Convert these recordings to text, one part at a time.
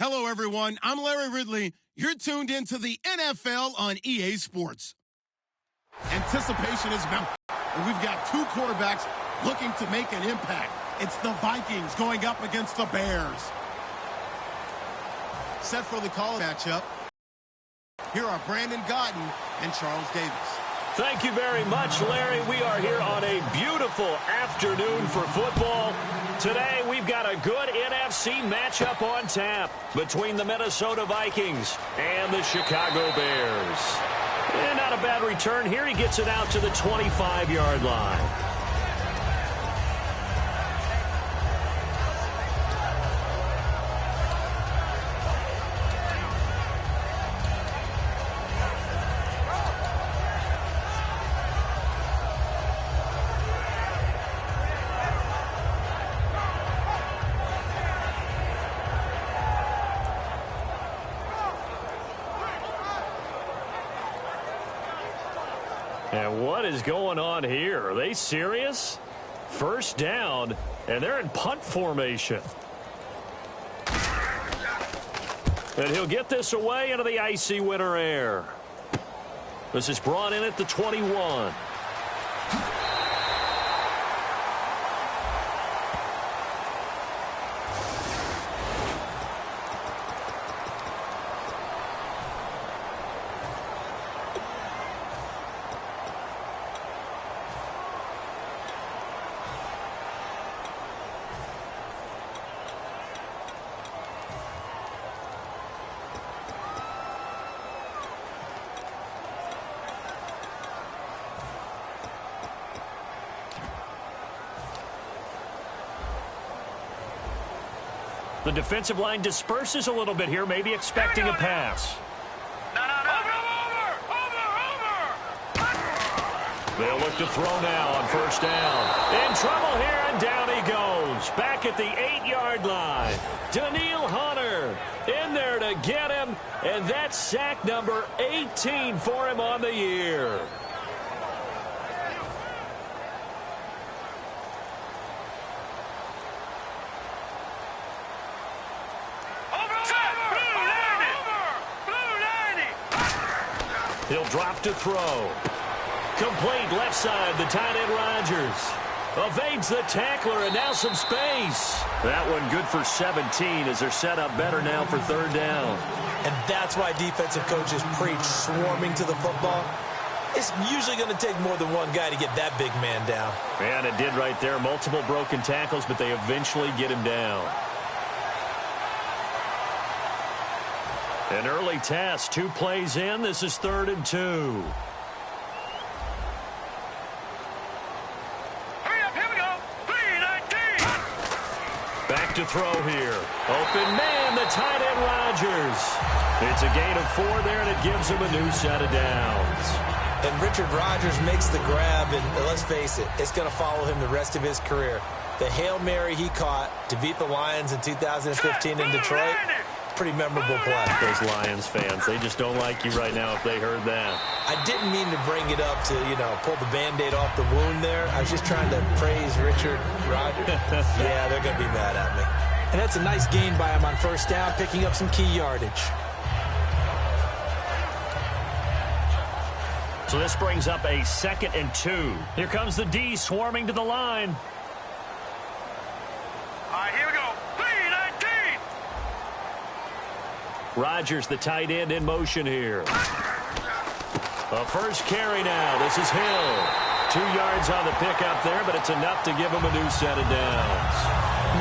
Hello, everyone. I'm Larry Ridley. You're tuned into the NFL on EA Sports. Anticipation is mounting, and we've got two quarterbacks looking to make an impact. It's the Vikings going up against the Bears. Set for the call matchup. Here are Brandon Gaudin and Charles Davis. Thank you very much, Larry. We are here on a beautiful afternoon for football. Today, we've got a good NFC matchup on tap between the Minnesota Vikings and the Chicago Bears. And not a bad return here. He gets it out to the 25-yard line. And what is going on here? Are they serious? First down, and they're in punt formation. And he'll get this away into the icy winter air. This is brought in at the 21. The defensive line disperses a little bit here, maybe expecting a pass. They'll look to throw now on first down. In trouble here, and down he goes. Back at the 8-yard line. Danielle Hunter in there to get him, and that's sack number 18 for him on the year. He'll drop to throw. Complete left side, the tight end Rodgers. Evades the tackler, and now some space. That one good for 17 as they're set up better now for third down. And that's why defensive coaches preach swarming to the football. It's usually going to take more than one guy to get that big man down. And it did right there. Multiple broken tackles, but they eventually get him down. An early test, 2 plays in. This is 3rd and 2. Hurry up, here we go. 3-19. Back to throw here. Open man, the tight end Rodgers. It's a gain of 4 there, and it gives him a new set of downs. And Richard Rodgers makes the grab, and let's face it, it's going to follow him the rest of his career. The Hail Mary he caught to beat the Lions in 2015 in Detroit. Pretty memorable play. Those Lions fans, they just don't like you right now if they heard that. I didn't mean to bring it up to, pull the Band-Aid off the wound there. I was just trying to praise Richard Rodgers. Yeah, they're going to be mad at me. And that's a nice gain by him on first down, picking up some key yardage. So this brings up a 2nd and 2. Here comes the D swarming to the line. All right, here we go. 3-19. Rodgers, the tight end, in motion here. A first carry now. This is Hill. 2 yards on the pickup there, but it's enough to give him a new set of downs.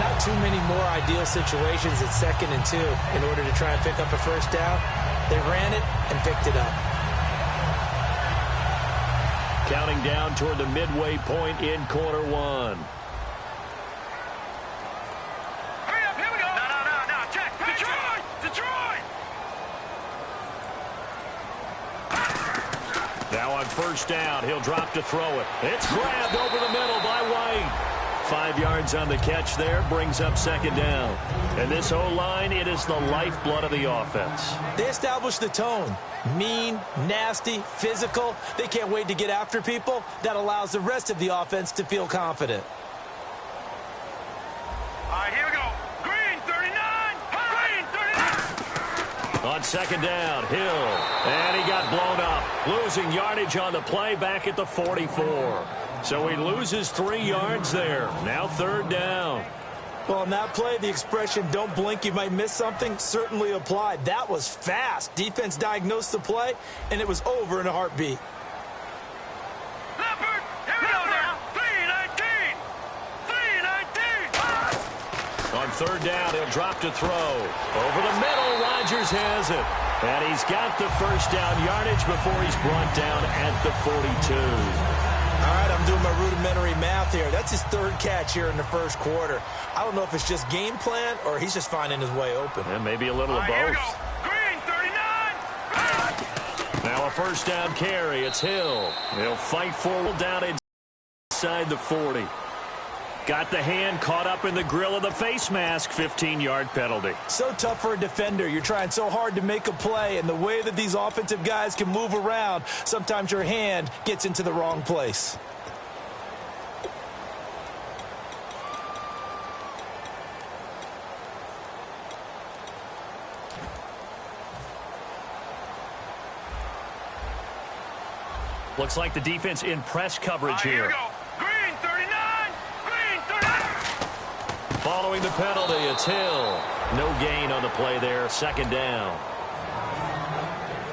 Not too many more ideal situations at 2nd and 2 in order to try and pick up a first down. They ran it and picked it up. Counting down toward the midway point in quarter 1. Now on first down, he'll drop to throw it. It's grabbed over the middle by White. 5 yards on the catch there, brings up 2nd down. And this O-line, it is the lifeblood of the offense. They established the tone. Mean, nasty, physical. They can't wait to get after people. That allows the rest of the offense to feel confident. All right, here we go. Green 39. Green 39. on second down. Hill. And he got blown up. Losing yardage on the play back at the 44. So he loses 3 yards there. Now third down. Well, on that play, the expression, don't blink, you might miss something, certainly applied. That was fast. Defense diagnosed the play, and it was over in a heartbeat. Leopard, here we go now. 319. 319. On third down, he'll drop to throw. Over the middle, Rodgers has it. And he's got the first down yardage before he's brought down at the 42. All right, I'm doing my rudimentary math here. That's his 3rd catch here in the first quarter. I don't know if it's just game plan or he's just finding his way open. And maybe a little of Here we both. go. Green, 39. Now a first down carry. It's Hill. He'll fight forward down inside the 40. Got the hand caught up in the grill of the face mask. 15-yard penalty. So tough for a defender. You're trying so hard to make a play, and the way that these offensive guys can move around, sometimes your hand gets into the wrong place. Looks like the defense in press coverage Here here. we go. Green, 39. Green, 39. Following the penalty, it's Hill. No gain on the play there. Second down.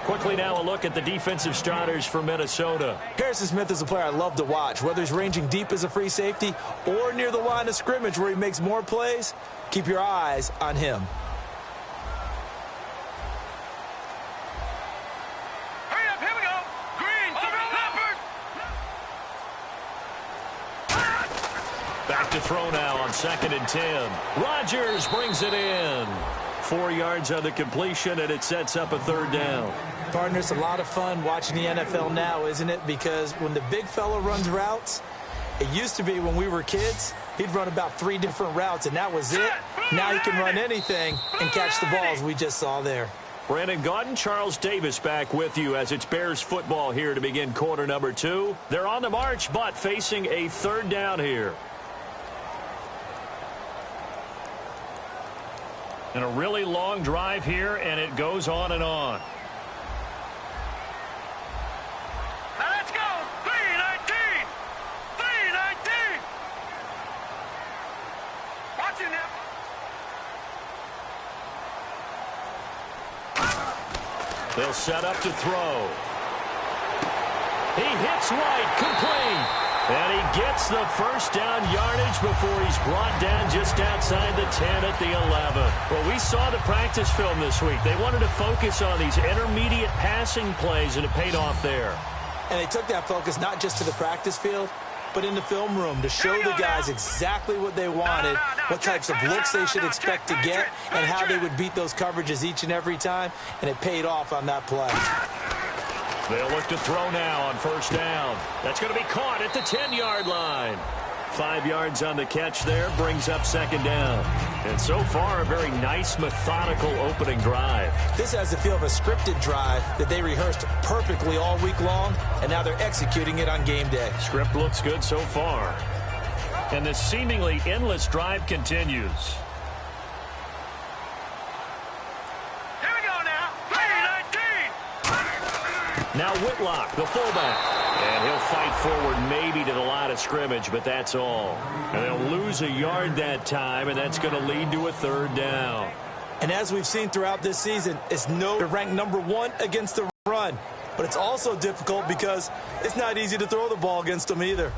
Quickly now a look at the defensive starters for Minnesota. Harrison Smith is a player I love to watch. Whether he's ranging deep as a free safety or near the line of scrimmage where he makes more plays, keep your eyes on him. Hurry up, here we go. Green, Leopard. Back to throw now on 2nd and 10. Rodgers brings it in. 4 yards on the completion, and it sets up a third down. Partner, it's a lot of fun watching the NFL now, isn't it? Because when the big fella runs routes, it used to be when we were kids, he'd run about 3 different routes, and that was it. Now he can run anything and catch the balls we just saw there. Brandon Gaudin, Charles Davis back with you as it's Bears football here to begin quarter number 2. They're on the march, but facing a third down here. And a really long drive here, and it goes on and on. Now let's go. 319. 319. Watch it now. They'll set up to throw. He hits White, complete. And he gets the first down yardage before he's brought down just outside the 10 at the 11. Well, we saw the practice film this week. They wanted to focus on these intermediate passing plays, and it paid off there. And they took that focus not just to the practice field, but in the film room to show the guys exactly what they wanted, what types of looks they should expect to get, and how they would beat those coverages each and every time, and it paid off on that play. They'll look to throw now on first down. That's going to be caught at the 10-yard line. 5 yards on the catch there, brings up second down. And so far, a very nice, methodical opening drive. This has the feel of a scripted drive that they rehearsed perfectly all week long, and now they're executing it on game day. Script looks good so far. And this seemingly endless drive continues. Here we go now. 319. Now Whitlock, the fullback. And he'll fight forward maybe to the line of scrimmage, but that's all. And they'll lose a yard that time, and that's going to lead to a third down. And as we've seen throughout this season, it's they're ranked number 1 against the run. But it's also difficult because it's not easy to throw the ball against them either.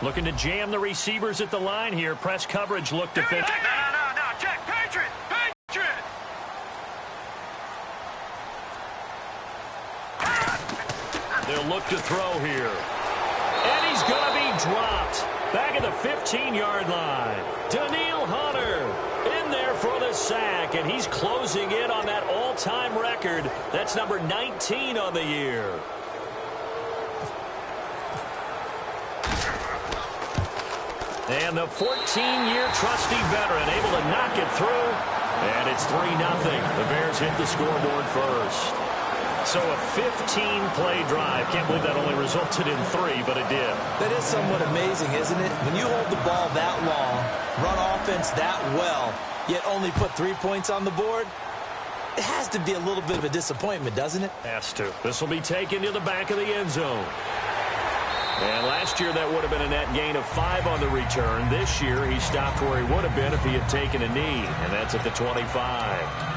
Looking to jam the receivers at the line here. Press coverage look defensive. No. Check. Patriot. They'll look to throw here. And he's going to be dropped. Back at the 15-yard line. Daniil Hunter in there for the sack. And he's closing in on that all-time record. That's number 19 on the year. And the 14-year trusty veteran able to knock it through. And it's 3-0. The Bears hit the scoreboard first. So a 15-play drive. Can't believe that only resulted in 3, but it did. That is somewhat amazing, isn't it? When you hold the ball that long, run offense that well, yet only put 3 points on the board, it has to be a little bit of a disappointment, doesn't it? Has to. This will be taken to the back of the end zone. And last year, that would have been a net gain of 5 on the return. This year, he stopped where he would have been if he had taken a knee, and that's at the 25.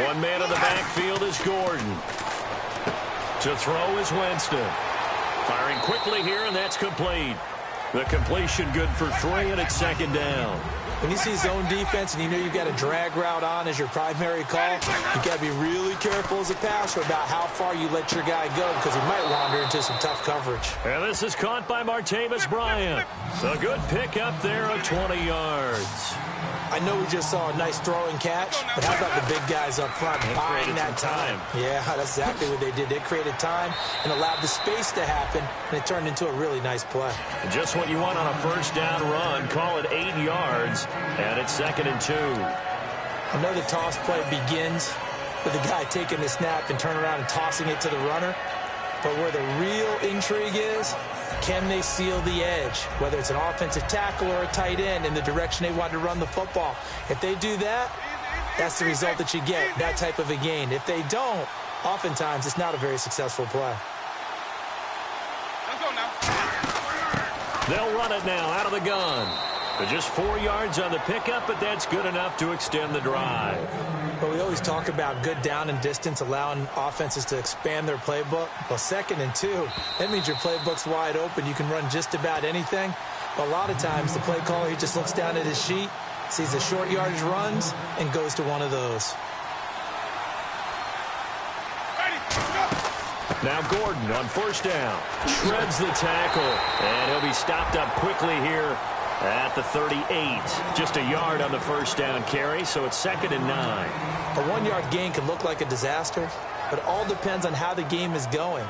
One man in the backfield is Gordon. To throw is Winston. Firing quickly here, and that's complete. The completion good for 3, and it's second down. When you see zone defense and you know you've got a drag route on as your primary call, you've got to be really careful as a passer about how far you let your guy go because he might wander into some tough coverage. And this is caught by Martavis Bryant. A good pick up there of 20 yards. I know we just saw a nice throwing catch, but how about the big guys up front buying that time? Yeah, that's exactly what they did. They created time and allowed the space to happen, and it turned into a really nice play. Just what you want on a first down run. Call it 8 yards, and it's 2nd and 2. Another toss play begins with the guy taking the snap and turning around and tossing it to the runner. But where the real intrigue is, can they seal the edge, whether it's an offensive tackle or a tight end in the direction they want to run the football? If they do that, that's the result that you get, that type of a gain. If they don't, oftentimes it's not a very successful play. Let's go now. They'll run it now out of the gun. They're just 4 yards on the pickup, but that's good enough to extend the drive. But we always talk about good down and distance, allowing offenses to expand their playbook. Well, 2nd and 2, that means your playbook's wide open. You can run just about anything. But a lot of times, the play caller, he just looks down at his sheet, sees the short yardage runs, and goes to one of those. Now Gordon on first down. Shreds the tackle, and he'll be stopped up quickly here at the 38. Just a yard on the first down carry, so it's 2nd and 9. A 1-yard gain can look like a disaster, but it all depends on how the game is going.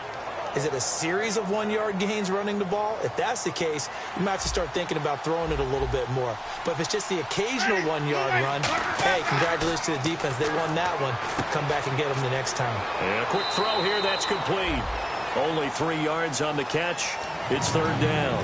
Is it a series of 1-yard gains running the ball? If that's the case, you might have to start thinking about throwing it a little bit more. But if it's just the occasional 1-yard run, hey, congratulations to the defense. They won that one. Come back and get them the next time. And a quick throw here, that's complete. Only 3 yards on the catch. It's 3rd down.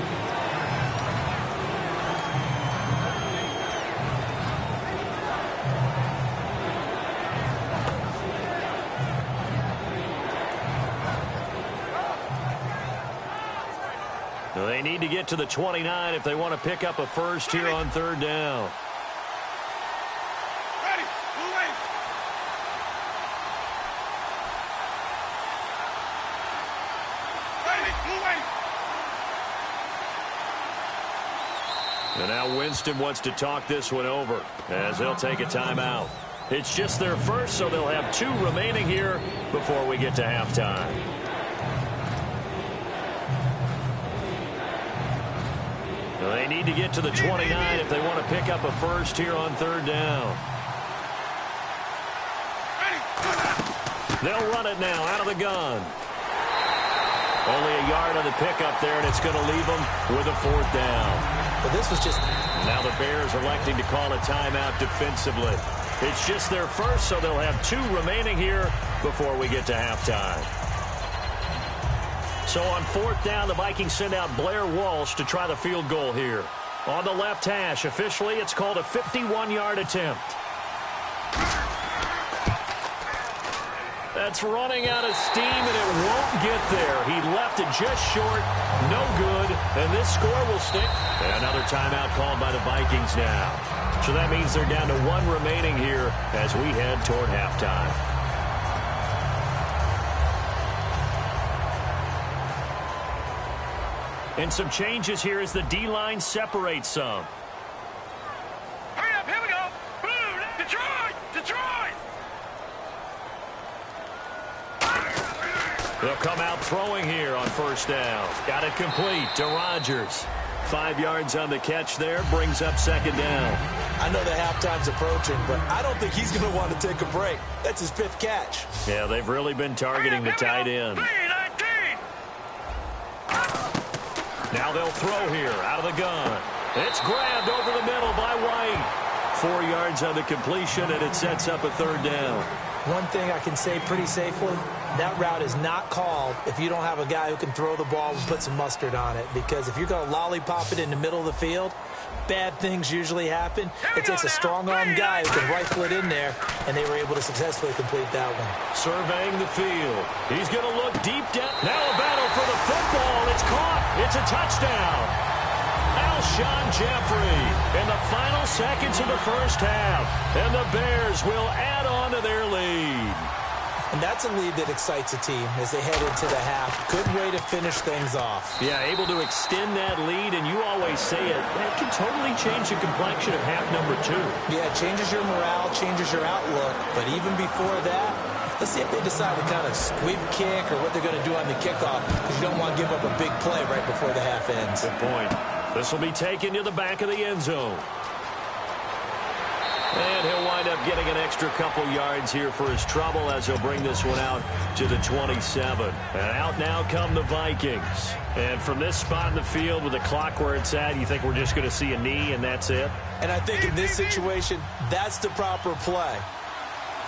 They need to get to the 29 if they want to pick up a first here on 3rd down. Ready. Move in. Ready. Move in. And now Winston wants to talk this one over as they'll take a timeout. It's just their first, so they'll have 2 remaining here before we get to halftime. They need to get to the 29 if they want to pick up a first here on 3rd down. They'll run it now out of the gun. Only a yard on the pickup there, and it's going to leave them with a 4th down. But this was just... Now the Bears electing to call a timeout defensively. It's just their first, so they'll have 2 remaining here before we get to halftime. So on 4th down, the Vikings send out Blair Walsh to try the field goal here. On the left hash, officially, it's called a 51-yard attempt. That's running out of steam, and it won't get there. He left it just short, no good, and this score will stick. And another timeout called by the Vikings now. So that means they're down to 1 remaining here as we head toward halftime. And some changes here as the D-line separates some. Hurry up, here we go. Blue, Detroit, Detroit. They'll come out throwing here on first down. Got it complete to Rodgers. 5 yards on the catch there, brings up 2nd down. I know that halftime's approaching, but I don't think he's going to want to take a break. That's his 5th catch. Yeah, they've really been targeting the tight end. Now they'll throw here out of the gun. It's grabbed over the middle by White. 4 yards on the completion, and it sets up a 3rd down. One thing I can say pretty safely, that route is not called if you don't have a guy who can throw the ball and put some mustard on it. Because if you're going to lollipop it in the middle of the field, bad things usually happen. It takes a strong-arm guy who can rifle it in there, and they were able to successfully complete that one. Surveying the field. He's going to look deep down. Now a battle for the football. It's caught. It's a touchdown. Alshon Jeffrey in the final seconds of the first half. And the Bears will add on to their lead. And that's a lead that excites a team as they head into the half. Good way to finish things off. Yeah, able to extend that lead, and you always say it, that can totally change the complexion of half number 2. Yeah, it changes your morale, changes your outlook. But even before that, let's see if they decide to kind of squib kick or what they're going to do on the kickoff, because you don't want to give up a big play right before the half ends. Good point. This will be taken to the back of the end zone. And he'll wind up getting an extra couple yards here for his trouble as he'll bring this one out to the 27. And out now come the Vikings. And from this spot in the field with the clock where it's at, you think we're just going to see a knee and that's it? And I think in this situation, that's the proper play.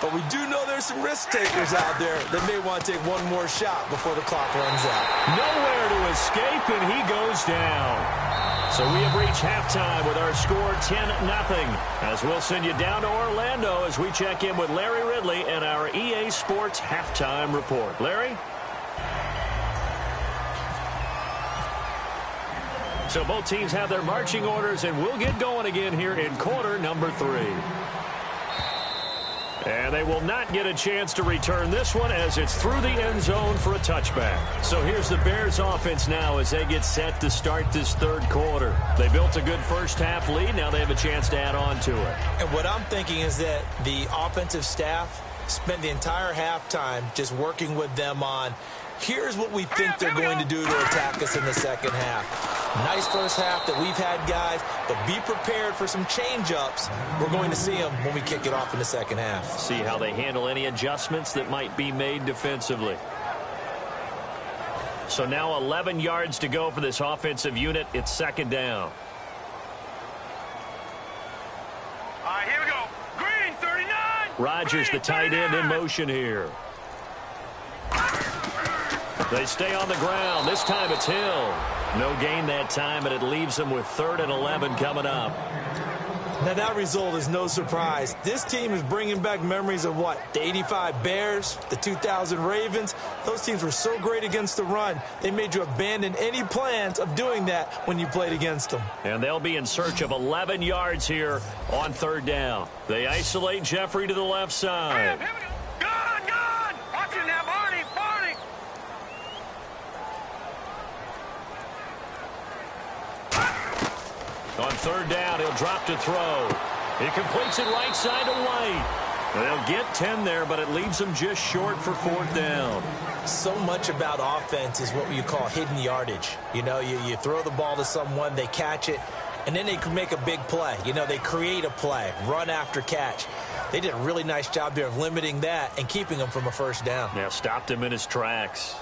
But we do know there's some risk takers out there that may want to take one more shot before the clock runs out. Nowhere to escape, and he goes down. So we have reached halftime with our score 10-0. As we'll send you down to Orlando as we check in with Larry Ridley and our EA Sports Halftime Report. Larry? So both teams have their marching orders, and we'll get going again here in quarter number 3. And they will not get a chance to return this one as it's through the end zone for a touchback. So here's the Bears offense now as they get set to start this 3rd quarter. They built a good first half lead. Now they have a chance to add on to it. And what I'm thinking is that the offensive staff spent the entire halftime just working with them on, here's what we think they're going to do to attack us in the second half. Nice first half that we've had, guys, but be prepared for some change-ups. We're going to see them when we kick it off in the second half. See how they handle any adjustments that might be made defensively. So now 11 yards to go for this offensive unit. It's 2nd down. All right, here we go. Green, 39. Rodgers, the tight end, in motion here. They stay on the ground. This time it's Hill. No gain that time, and it leaves them with 3rd and 11 coming up. Now, that result is no surprise. This team is bringing back memories of what? The 85 Bears, the 2000 Ravens. Those teams were so great against the run, they made you abandon any plans of doing that when you played against them. And they'll be in search of 11 yards here on 3rd down. They isolate Jeffrey to the left side. Here we go. Gone. Watch it now, Barney. On 3rd down, he'll drop to throw. He completes it right side to White. They'll get 10 there, but it leaves them just short for 4th down. So much about offense is what you call hidden yardage. You know, you throw the ball to someone, they catch it, and then they can make a big play. You know, they create a play, run after catch. They did a really nice job there of limiting that and keeping him from a 1st down. Now stopped him in his tracks.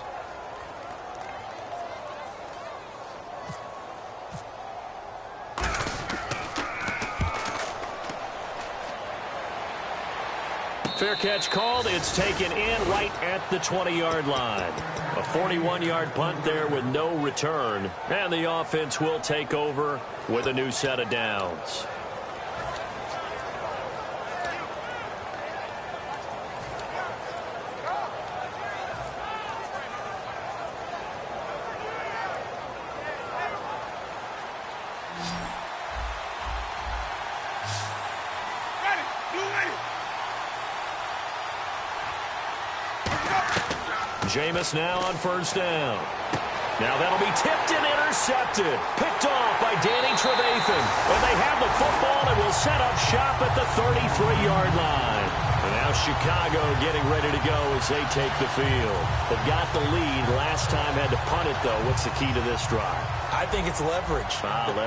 Fair catch called. It's taken in right at the 20-yard line. A 41-yard punt there with no return. And the offense will take over with a new set of downs. Jameis now on 1st down. Now that'll be tipped and intercepted. Picked off by Danny Trevathan. And they have the football and will set up shop at the 33-yard line. And now Chicago getting ready to go as they take the field. They've got the lead. Last time had to punt it, though. What's the key to this drive? I think it's leverage.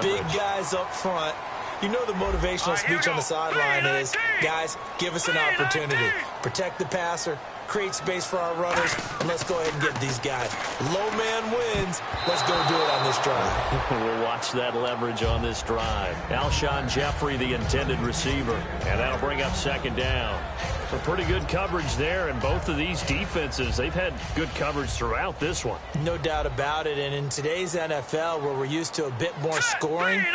Big guys up front. You know the motivational speech on the sideline is, guys, give us an opportunity. Protect the passer. create space for our runners, and let's go ahead and get these guys. Low man wins. Let's go do it on this drive. We'll watch that leverage on this drive. Alshon Jeffrey, the intended receiver, and that'll bring up second down. Some pretty good coverage there, and both of these defenses, they've had good coverage throughout this one. No doubt about it, and in today's NFL, where we're used to a bit more scoring,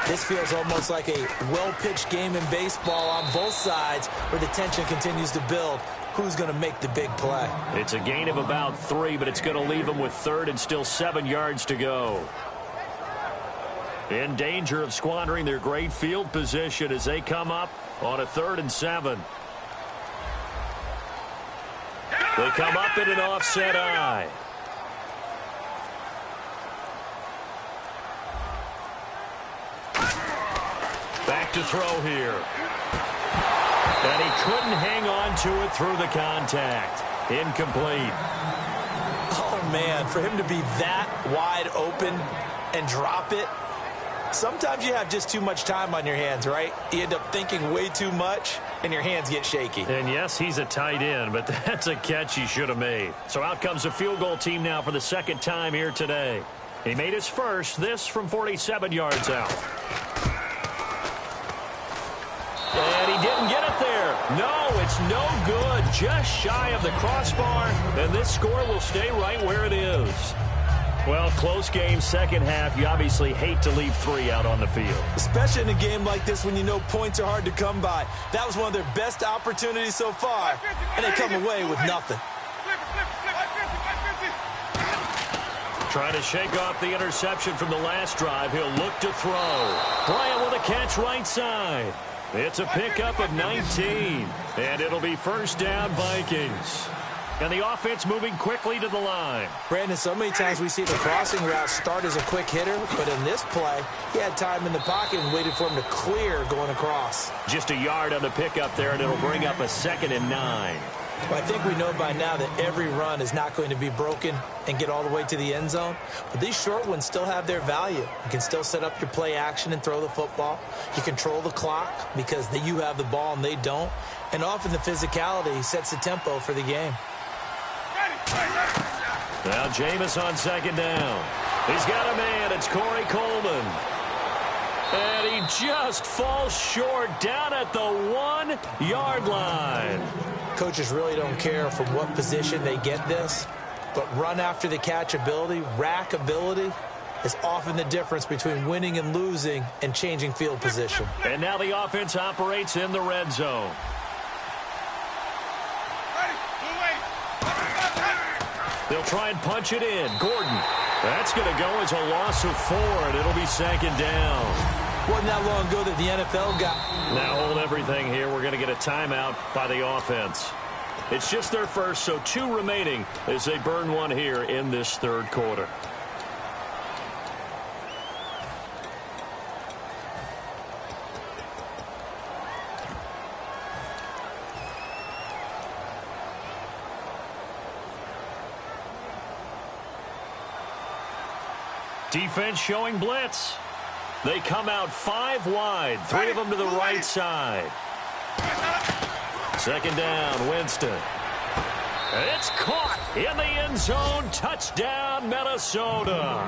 this feels almost like a well-pitched game in baseball on both sides, where the tension continues to build. Who's going to make the big play? It's a gain of about 3, but it's going to leave them with third and still 7 yards to go. In danger of squandering their great field position as they come up on a 3rd and 7. They come up in an offset eye. Back to throw here. And he couldn't hang on to it through the contact. Incomplete. Oh, man, for him to be that wide open and drop it, sometimes you have just too much time on your hands, right? You end up thinking way too much, and your hands get shaky. And yes, he's a tight end, but that's a catch he should have made. So out comes the field goal team now for the second time here today. He made his first, this from 47 yards out. And he didn't get it there. No, it's no good. Just shy of the crossbar, and this score will stay right where it is. Well, close game, second half. You obviously hate to leave 3 out on the field. Especially in a game like this when you know points are hard to come by. That was one of their best opportunities so far, and they come away with nothing. Trying to shake off the interception from the last drive. He'll look to throw. Bryant with a catch right side. It's a pickup of 19, and it'll be first down Vikings. And the offense moving quickly to the line. Brandon, so many times we see the crossing route start as a quick hitter, but in this play, he had time in the pocket and waited for him to clear going across. Just a yard on the pickup there, and it'll bring up a 2nd and 9. Well, I think we know by now that every run is not going to be broken and get all the way to the end zone. But these short ones still have their value. You can still set up your play action and throw the football. You control the clock because you have the ball and they don't. And often the physicality sets the tempo for the game. Now Jameis on second down. He's got a man. It's Corey Coleman. And he just falls short down at the 1-yard line. Coaches really don't care from what position they get this, but run after the catch ability, rack ability, is often the difference between winning and losing and changing field position. And now the offense operates in the red zone. They'll try and punch it in. Gordon. That's going to go as a loss of 4, and it'll be 2nd down. Wasn't that long ago that the NFL got... Now hold everything here. We're going to get a timeout by the offense. It's just their first, so 2 remaining as they burn one here in this 3rd quarter. Defense showing blitz. They come out 5 wide, 3 of them to the right side. 2nd down, Winston. It's caught in the end zone. Touchdown, Minnesota.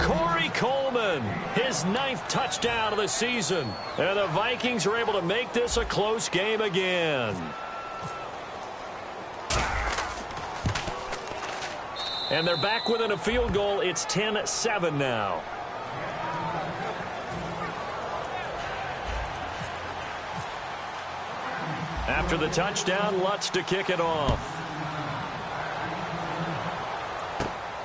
Corey Coleman, his 9th touchdown of the season. And the Vikings are able to make this a close game again. And they're back within a field goal. It's 10-7 now. After the touchdown, Lutz to kick it off.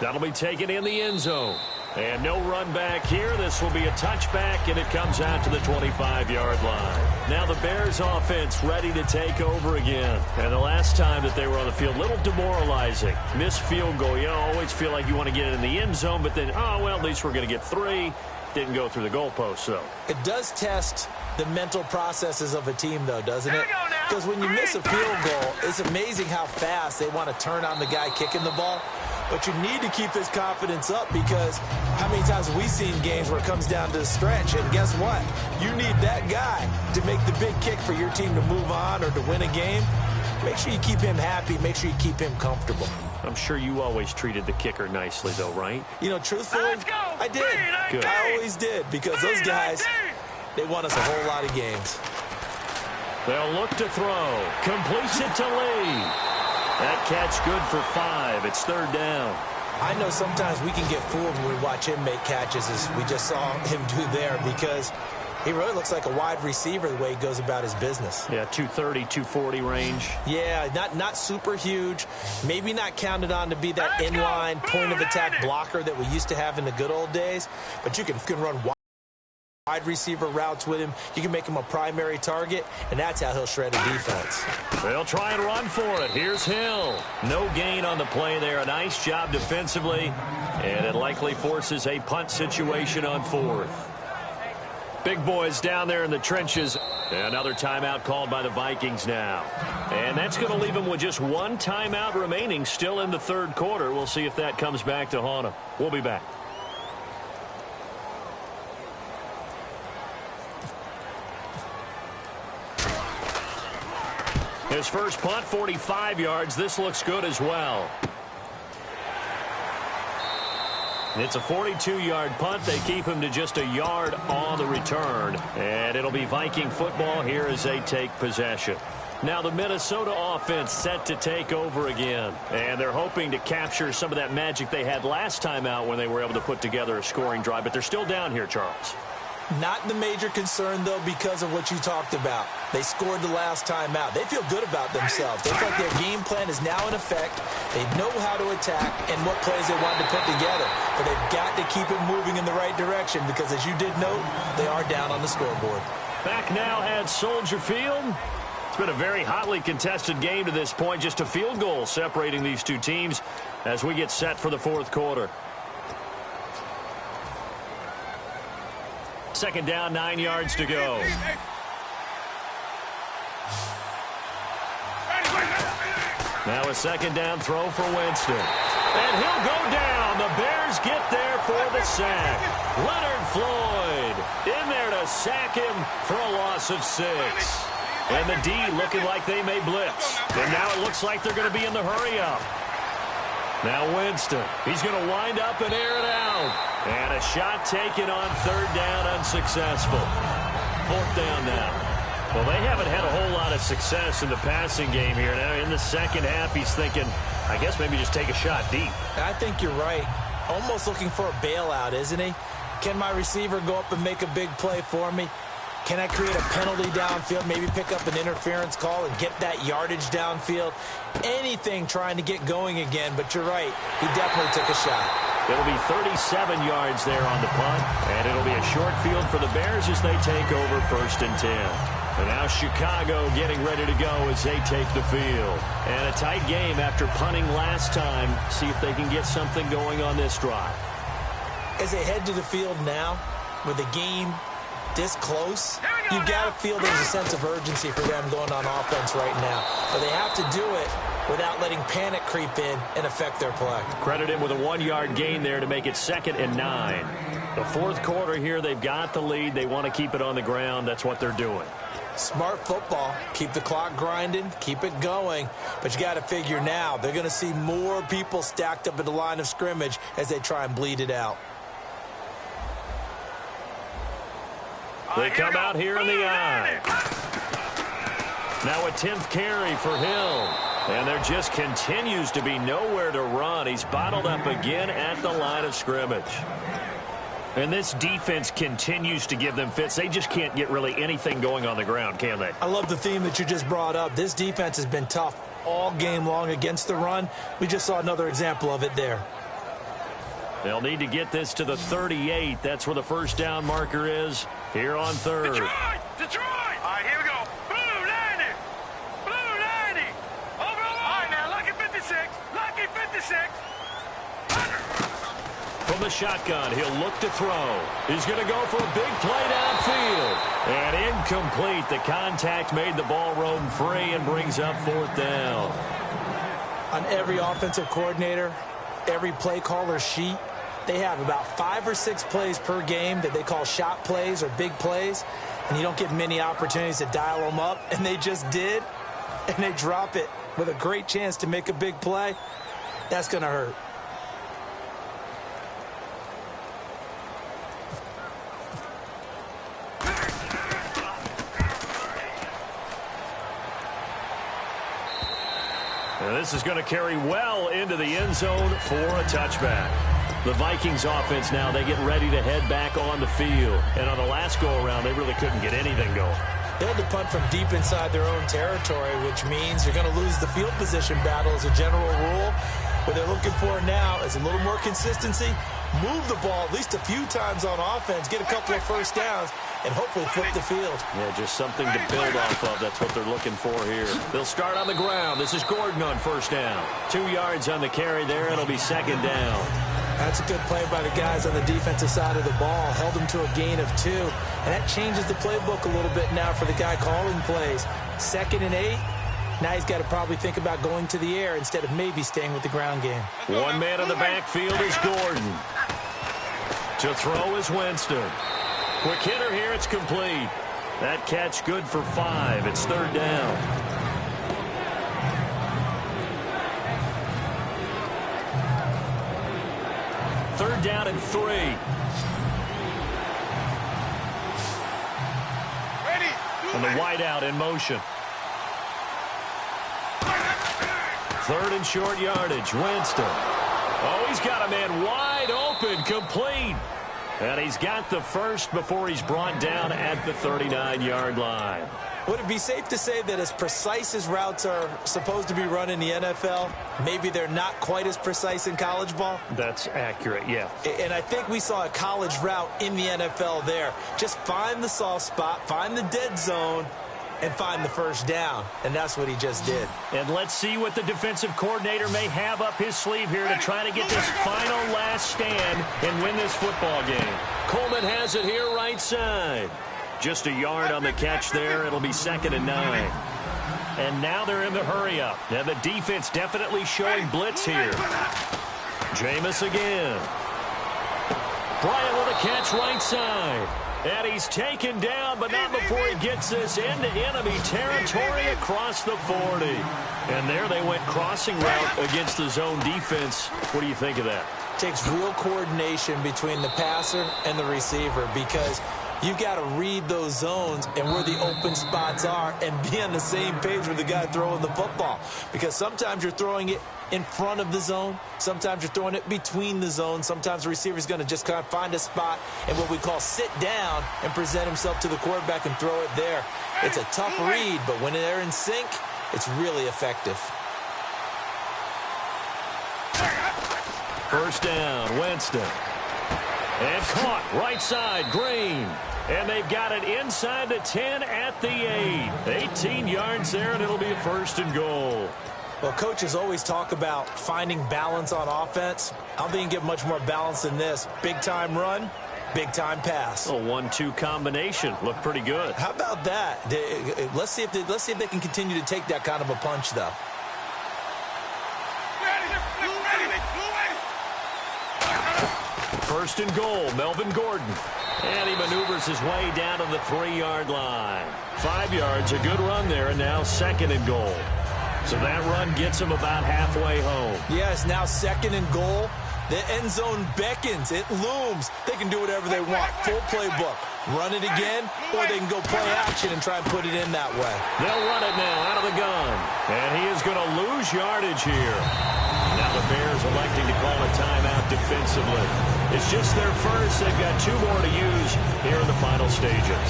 That'll be taken in the end zone. And no run back here. This will be a touchback, and it comes out to the 25-yard line. Now the Bears offense ready to take over again. And the last time that they were on the field, a little demoralizing. Missed field goal. You always feel like you want to get it in the end zone, but then, oh, well, at least we're going to get 3. Didn't go through the goalpost, though. It does test the mental processes of a team, though, doesn't it? Because when you miss a field goal, it's amazing how fast they want to turn on the guy kicking the ball. But you need to keep his confidence up because how many times have we seen games where it comes down to the stretch? And guess what? You need that guy to make the big kick for your team to move on or to win a game. make sure you keep him happy. Make sure you keep him comfortable. I'm sure you always treated the kicker nicely, though, right? You know, truthfully, I did. Good. I always did, because those guys, they won us a whole lot of games. They'll look to throw. Completes it to Lee. That catch good for 5. It's 3rd down. I know sometimes we can get fooled when we watch him make catches, as we just saw him do there, because he really looks like a wide receiver the way he goes about his business. Yeah, 230, 240 range. Yeah, not super huge. Maybe not counted on to be that inline point-of-attack blocker that we used to have in the good old days, but you can run wide receiver routes with him. You can make him a primary target, and that's how he'll shred a defense. They'll try and run for it. Here's Hill. No gain on the play there. A nice job defensively, and it likely forces a punt situation on 4th. Big boys down there in the trenches. Another timeout called by the Vikings now. And that's going to leave them with just 1 timeout remaining still in the 3rd quarter. We'll see if that comes back to haunt them. We'll be back. His first punt, 45 yards. This looks good as well. It's a 42-yard punt. They keep him to just a yard on the return. And it'll be Viking football here as they take possession. Now the Minnesota offense set to take over again. And they're hoping to capture some of that magic they had last time out when they were able to put together a scoring drive. But they're still down here, Charles. Not the major concern, though, because of what you talked about. They scored the last time out. They feel good about themselves. They feel like their game plan is now in effect. They know how to attack and what plays they want to put together. But they've got to keep it moving in the right direction because, as you did note, they are down on the scoreboard. Back now at Soldier Field. It's been a very hotly contested game to this point. Just a field goal separating these two teams as we get set for the 4th quarter. 2nd down, 9 yards to go. Now a 2nd down throw for Winston. And he'll go down. The Bears get there for the sack. Leonard Floyd in there to sack him for a loss of 6. And the D looking like they may blitz. And now it looks like they're going to be in the hurry-up. Now Winston, he's going to wind up and air it out. And a shot taken on 3rd down, unsuccessful. 4th down now. Well, they haven't had a whole lot of success in the passing game here. Now in the 2nd half, he's thinking, I guess maybe just take a shot deep. I think you're right. Almost looking for a bailout, isn't he? Can my receiver go up and make a big play for me? Can I create a penalty downfield, maybe pick up an interference call and get that yardage downfield? Anything trying to get going again, but you're right. He definitely took a shot. It'll be 37 yards there on the punt, and it'll be a short field for the Bears as they take over 1st and 10. And now Chicago getting ready to go as they take the field. And a tight game after punting last time. See if they can get something going on this drive. As they head to the field now, with the game this close, you got to feel there's a sense of urgency for them going on offense right now. But they have to do it without letting panic creep in and affect their play. Credit him with a 1-yard gain there to make it 2nd and 9. The 4th quarter here, they've got the lead. They want to keep it on the ground. That's what they're doing. Smart football. Keep the clock grinding. Keep it going. But you got to figure now they're going to see more people stacked up at the line of scrimmage as they try and bleed it out. They come out here in the eye. Now a 10th carry for Hill. And there just continues to be nowhere to run. He's bottled up again at the line of scrimmage. And this defense continues to give them fits. They just can't get really anything going on the ground, can they? I love the theme that you just brought up. This defense has been tough all game long against the run. We just saw another example of it there. They'll need to get this to the 38. That's where the 1st down marker is here on 3rd. Detroit! Detroit! All right, here we go. Blue 90! Blue 90! Over. All right, now, lucky 56. Lucky 56. From the shotgun, he'll look to throw. He's going to go for a big play downfield. And incomplete. The contact made the ball roam free and brings up 4th down. On every offensive coordinator, every play caller sheet, they have about 5 or 6 plays per game that they call shot plays or big plays, and you don't get many opportunities to dial them up, and they just did. and they drop it with a great chance to make a big play, that's going to hurt. And this is going to carry well into the end zone for a touchback. The Vikings offense now, they get ready to head back on the field. And on the last go-around, they really couldn't get anything going. They had to punt from deep inside their own territory, which means you're going to lose the field position battle as a general rule. What they're looking for now is a little more consistency, move the ball at least a few times on offense, get a couple of first downs, and hopefully flip the field. Yeah, just something to build off of. That's what they're looking for here. They'll start on the ground. This is Gordon on first down. 2 yards on the carry there. It'll be second down. That's a good play by the guys on the defensive side of the ball. Held them to a gain of 2. And that changes the playbook a little bit now for the guy calling plays. 2nd and 8. Now he's got to probably think about going to the air instead of maybe staying with the ground game. One man in the backfield is Gordon. To throw is Winston. Quick hitter here. It's complete. That catch good for 5. It's third down. Third down and 3. And the wideout in motion. Third and short yardage. Winston. Oh, he's got a man wide open. Complete. And he's got the first before he's brought down at the 39-yard line. Would it be safe to say that as precise as routes are supposed to be run in the NFL, maybe they're not quite as precise in college ball? That's accurate, yeah. And I think we saw a college route in the NFL there. Just find the soft spot, find the dead zone, and find the first down. And that's what he just did. And let's see what the defensive coordinator may have up his sleeve here to try to get this final last stand and win this football game. Coleman has it here right side. Just a yard on the catch there. It'll be 2nd and 9. And now they're in the hurry-up. Now the defense definitely showing blitz here. Jameis again. Bryant with a catch right side. And he's taken down, but not before he gets this into enemy territory across the 40. And there they went crossing route against the zone defense. What do you think of that? Takes real coordination between the passer and the receiver because you've got to read those zones and where the open spots are and be on the same page with the guy throwing the football. Because sometimes you're throwing it in front of the zone. Sometimes you're throwing it between the zones. Sometimes the receiver's going to just kind of find a spot and what we call sit down and present himself to the quarterback and throw it there. It's a tough read, but when they're in sync, it's really effective. First down, Winston. And caught right side, Green. And they've got it inside the 10 at the 8. 18 yards there, and it'll be a 1st and goal. Well, coaches always talk about finding balance on offense. I don't think you can get much more balance than this. Big-time run, big-time pass. A 1-2 combination. Looked pretty good. How about that? Let's see if they can continue to take that kind of a punch, though. First and goal, Melvin Gordon. And he maneuvers his way down to the 3-yard line. 5 yards, a good run there, and now 2nd and goal. So that run gets him about halfway home. Yes, now 2nd and goal. The end zone beckons. It looms. They can do whatever they want. Full playbook. Run it again, or they can go play action and try and put it in that way. They'll run it now out of the gun. And he is going to lose yardage here. Now the Bears electing to call a timeout defensively. It's just their first. They've got 2 more to use here in the final stages.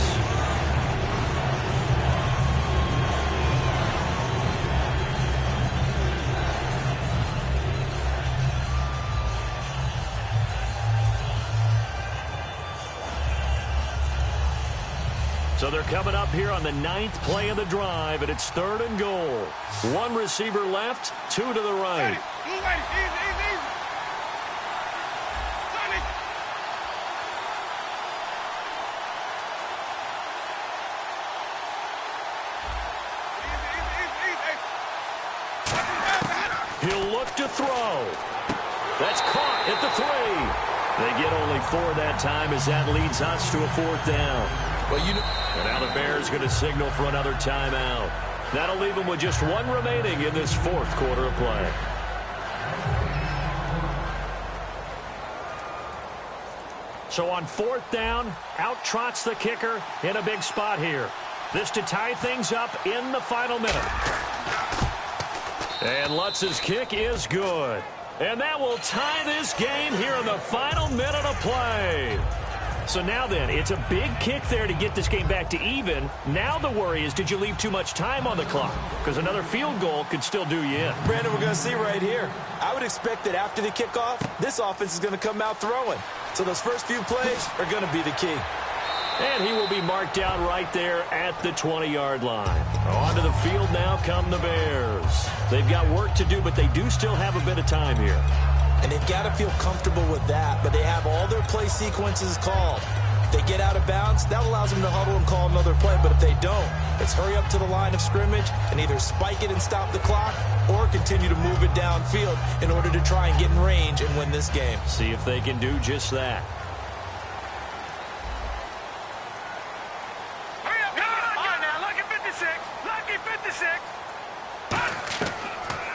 So they're coming up here on the 9th play of the drive, and it's 3rd and goal. 1 receiver left, 2 to the right. He'll look to throw. That's caught at the 3. They get only 4 that time as that leads us to a 4th down. Well, and now the Bears going to signal for another timeout. That'll leave them with just one remaining in this fourth quarter of play. So on fourth down, out trots the kicker in a big spot here. This to tie things up in the final minute. And Lutz's kick is good. And that will tie this game here in the final minute of play. So now then, it's a big kick there to get this game back to even. Now the worry is, did you leave too much time on the clock? Because another field goal could still do you in. Brandon, we're going to see right here. I would expect that after the kickoff, this offense is going to come out throwing. So those first few plays are going to be the key. And he will be marked down right there at the 20-yard line. Onto the field now come the Bears. They've got work to do, but they do still have a bit of time here. And they've got to feel comfortable with that, but they have all their play sequences called. If they get out of bounds, that allows them to huddle and call another play, but if they don't, it's hurry up to the line of scrimmage and either spike it and stop the clock or continue to move it downfield in order to try and get in range and win this game. See if they can do just that.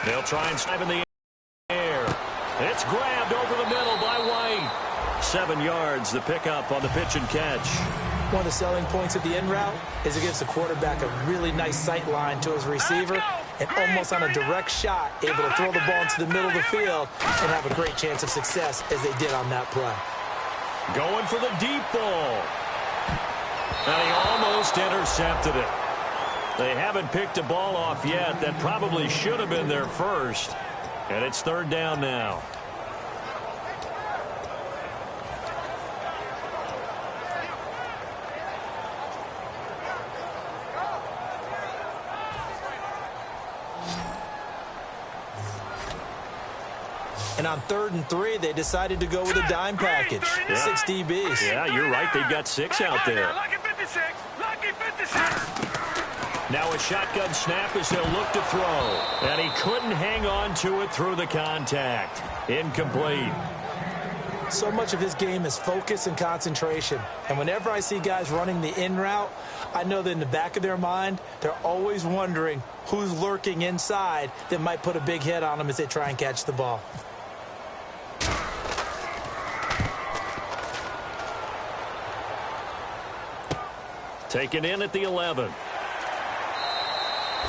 They'll try and snipe in the air. It's grabbed over the middle by White. 7 yards, the pickup on the pitch and catch. One of the selling points of the in route is it gives the quarterback a really nice sight line to his receiver and almost on a direct shot able to throw the ball into the middle of the field and have a great chance of success as they did on that play. Going for the deep ball. And he almost intercepted it. They haven't picked a ball off yet. That probably should have been their first. And it's third down now. And on 3rd and 3, they decided to go with a dime package. 6 DBs. Yeah, you're right. They've got 6 out there. Lucky 56. Lucky 56. Now a shotgun snap as they'll look to throw. And he couldn't hang on to it through the contact. Incomplete. So much of his game is focus and concentration. And whenever I see guys running the in route, I know that in the back of their mind, they're always wondering who's lurking inside that might put a big hit on them as they try and catch the ball. Taken in at the 11.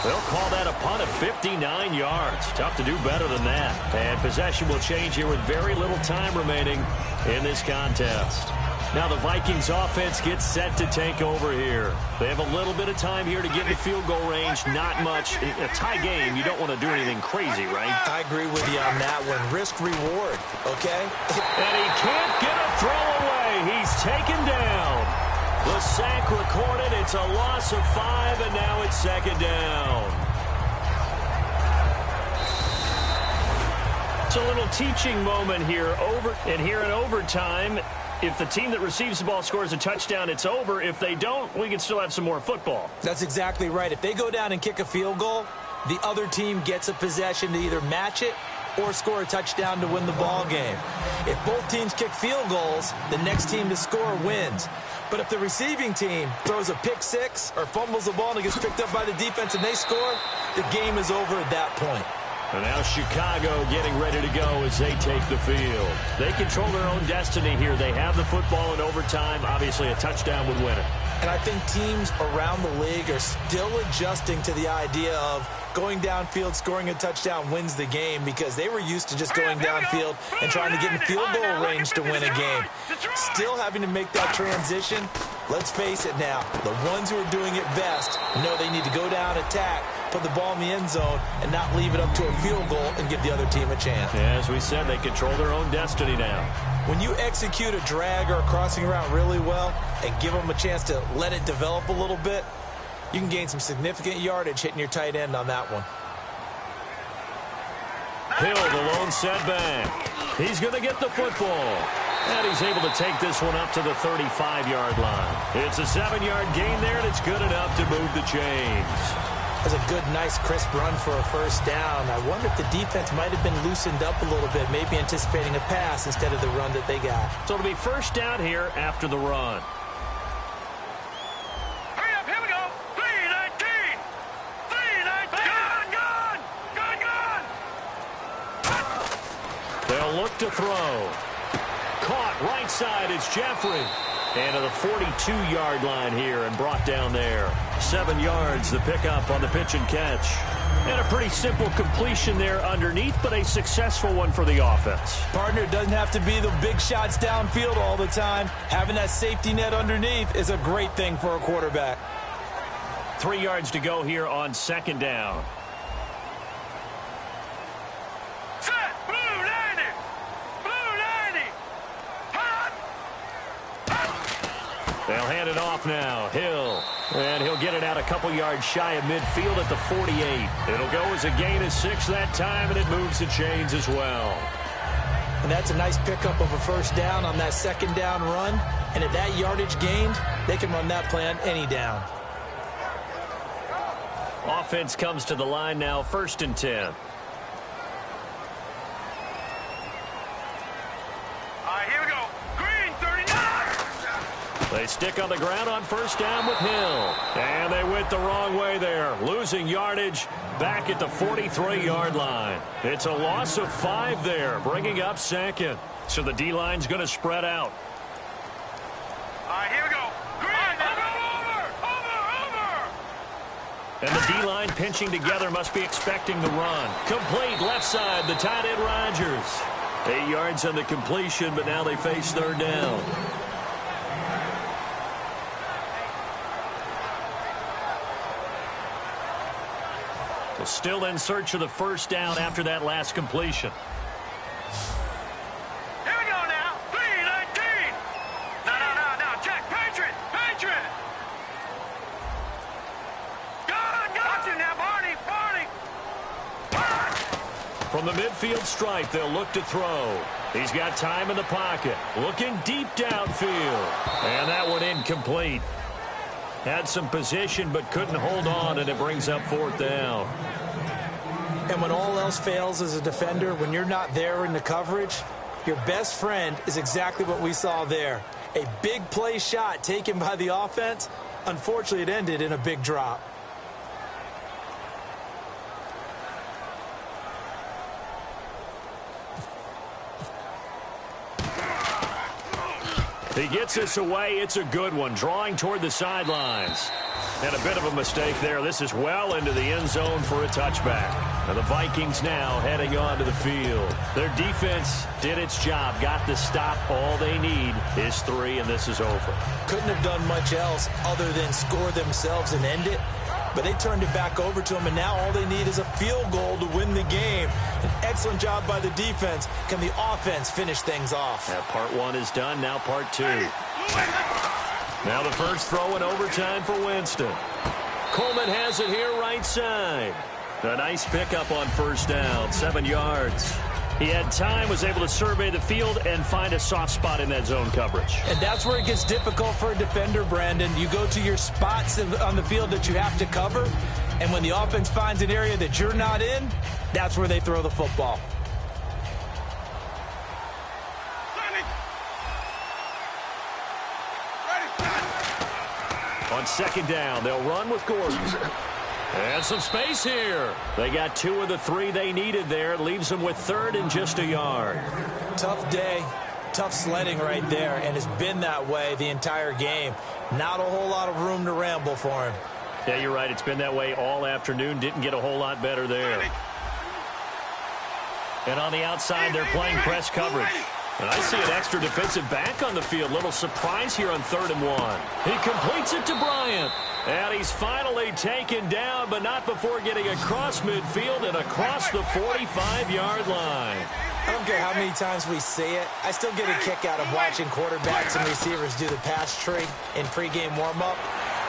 They'll call that a punt of 59 yards. Tough to do better than that. And possession will change here with very little time remaining in this contest. Now the Vikings offense gets set to take over here. They have a little bit of time here to get in field goal range. Not much. In a tie game, you don't want to do anything crazy, right? I agree with you on that one. Risk reward, okay? And he can't get a throw away. He's taken down. The sack recorded. It's a loss of 5, and now it's second down. It's a little teaching moment here. Here in overtime, if the team that receives the ball scores a touchdown, it's over. If they don't, we can still have some more football. That's exactly right. If they go down and kick a field goal, the other team gets a possession to either match it or score a touchdown to win the ball game. If both teams kick field goals, the next team to score wins. But if the receiving team throws a pick six or fumbles the ball and it gets picked up by the defense and they score, the game is over at that point. And now Chicago getting ready to go as they take the field. They control their own destiny here. They have the football in overtime. Obviously, a touchdown would win it. And I think teams around the league are still adjusting to the idea of going downfield, scoring a touchdown wins the game because they were used to just going downfield and trying to get in field goal range to win a game. Still having to make that transition. Let's face it now, the ones who are doing it best know they need to go down, attack, put the ball in the end zone, and not leave it up to a field goal and give the other team a chance. Yeah, as we said, they control their own destiny now. When you execute a drag or a crossing route really well and give them a chance to let it develop a little bit, you can gain some significant yardage hitting your tight end on that one. Hill, the lone setback. He's going to get the football. And he's able to take this one up to the 35-yard line. It's a 7-yard gain there, and it's good enough to move the chains. That's a good, nice, crisp run for a first down. I wonder if the defense might have been loosened up a little bit, maybe anticipating a pass instead of the run that they got. So it'll be first down here after the run. Hurry up, here we go. 3:19. 3:19. look to throw. Caught right side. It's Jeffrey. And to the 42-yard line here and brought down there. 7 yards, the pickup on the pitch and catch. And a pretty simple completion there underneath, but a successful one for the offense. Partner, it doesn't have to be the big shots downfield all the time. Having that safety net underneath is a great thing for a quarterback. 3 yards to go here on second down. Set, blue 90. Blue 90. Hot. They'll hand it off now. Hill. And he'll get it out a couple yards shy of midfield at the 48. It'll go as a gain of 6 that time, and it moves the chains as well. And that's a nice pickup of a first down on that second down run. And at that yardage gained, they can run that play on any down. Offense comes to the line now, 1st and 10. All right, here we go. Green 39. They stick on the ground on first down with Hill. And they went the wrong way there, losing yardage back at the 43-yard line. It's a loss of 5 there, bringing up second. So the D-line's going to spread out. All right, here we go. Green, over. And the D-line pinching together must be expecting the run. Complete left side, the tight end Rodgers. 8 yards on the completion, but now they face third down. Still in search of the first down after that last completion. Here we go now. 3-19. No. Check. Patriot. Got you now, Barney. From the midfield stripe, they'll look to throw. He's got time in the pocket. Looking deep downfield. And that one incomplete. Had some position but couldn't hold on, and it brings up 4th down. And when all else fails as a defender, when you're not there in the coverage, your best friend is exactly what we saw there. A big play shot taken by the offense. Unfortunately, it ended in a big drop. He gets this away. It's a good one, drawing toward the sidelines. And a bit of a mistake there. This is well into the end zone for a touchback. And the Vikings now heading onto the field. Their defense did its job, got the stop. All they need is 3, and this is over. Couldn't have done much else other than score themselves and end it. But they turned it back over to them, and now all they need is a field goal to win the game. An excellent job by the defense. Can the offense finish things off? That part 1 is done. Now part 2. Now the first throw in overtime for Winston. Coleman has it here right side. A nice pickup on first down, 7 yards. He had time, was able to survey the field and find a soft spot in that zone coverage. And that's where it gets difficult for a defender, Brandon. You go to your spots on the field that you have to cover, and when the offense finds an area that you're not in, that's where they throw the football. On second down, they'll run with Gordon. And some space here. They got 2 of the 3 they needed there. It leaves them with 3rd and just a yard. Tough day, tough sledding right there, and it's been that way the entire game. Not a whole lot of room to ramble for him. Yeah, you're right. It's been that way all afternoon. Didn't get a whole lot better there. And on the outside, they're playing press coverage. And I see an extra defensive back on the field. Little surprise here on 3rd and 1. He completes it to Bryant. And he's finally taken down, but not before getting across midfield and across the 45-yard line. I don't care how many times we see it. I still get a kick out of watching quarterbacks and receivers do the pass tree in pregame warm-up.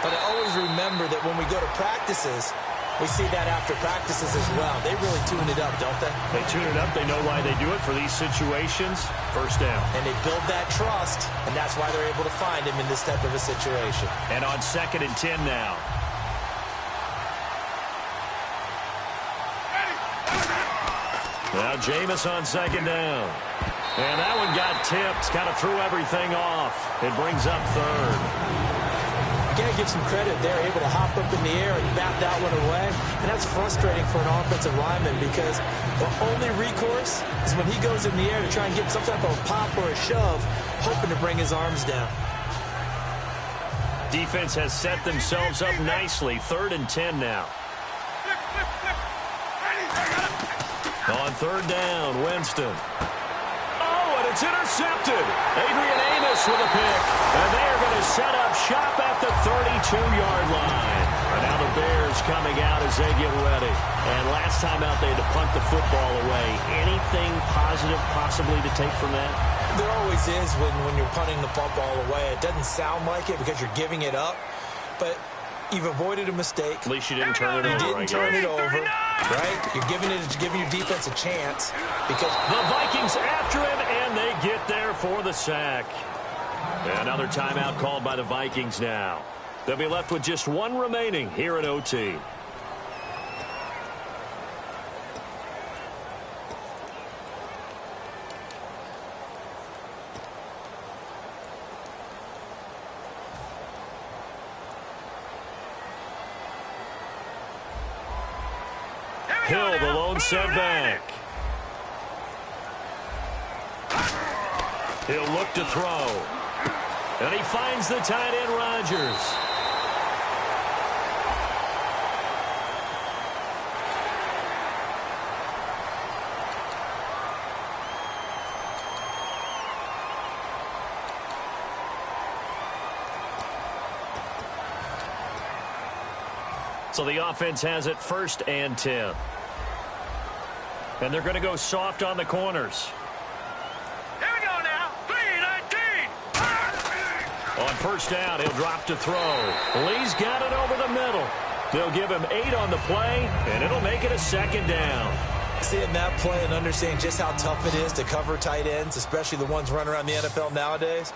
But I always remember that when we go to practices, we see that after practices as well. They really tune it up, don't they? They tune it up. They know why they do it for these situations. First down. And they build that trust, and that's why they're able to find him in this type of a situation. And on 2nd and 10 now. Now Jameis on second down. And that one got tipped. Kind of threw everything off. It brings up 3rd. Get give some credit. They're able to hop up in the air and bat that one away. And that's frustrating for an offensive lineman because the only recourse is when he goes in the air to try and get some type of a pop or a shove, hoping to bring his arms down. Defense has set themselves up nicely. 3rd and 10 now. On 3rd down, Winston. Oh, and it's intercepted. Adrian Amos with a pick. And they are going to set up shop at the 32-yard line. And now the Bears coming out as they get ready. And last time out, they had to punt the football away. Anything positive possibly to take from that? There always is when you're punting the football away. It doesn't sound like it because you're giving it up. But you've avoided a mistake. At least you didn't turn it over. You didn't turn it over, right? You're giving your defense a chance because the Vikings after him, and they get there for the sack. Another timeout called by the Vikings now. They'll be left with just one remaining here in OT. Hill, the lone setback. He'll look to throw. And he finds the tight end, Rodgers. So the offense has it 1st and 10. And they're going to go soft on the corners. Here we go now. 3-19. On 1st down, he'll drop to throw. Lee's got it over the middle. They'll give him 8 on the play, and it'll make it a 2nd down. seeing that play and understanding just how tough it is to cover tight ends, especially the ones running around the NFL nowadays,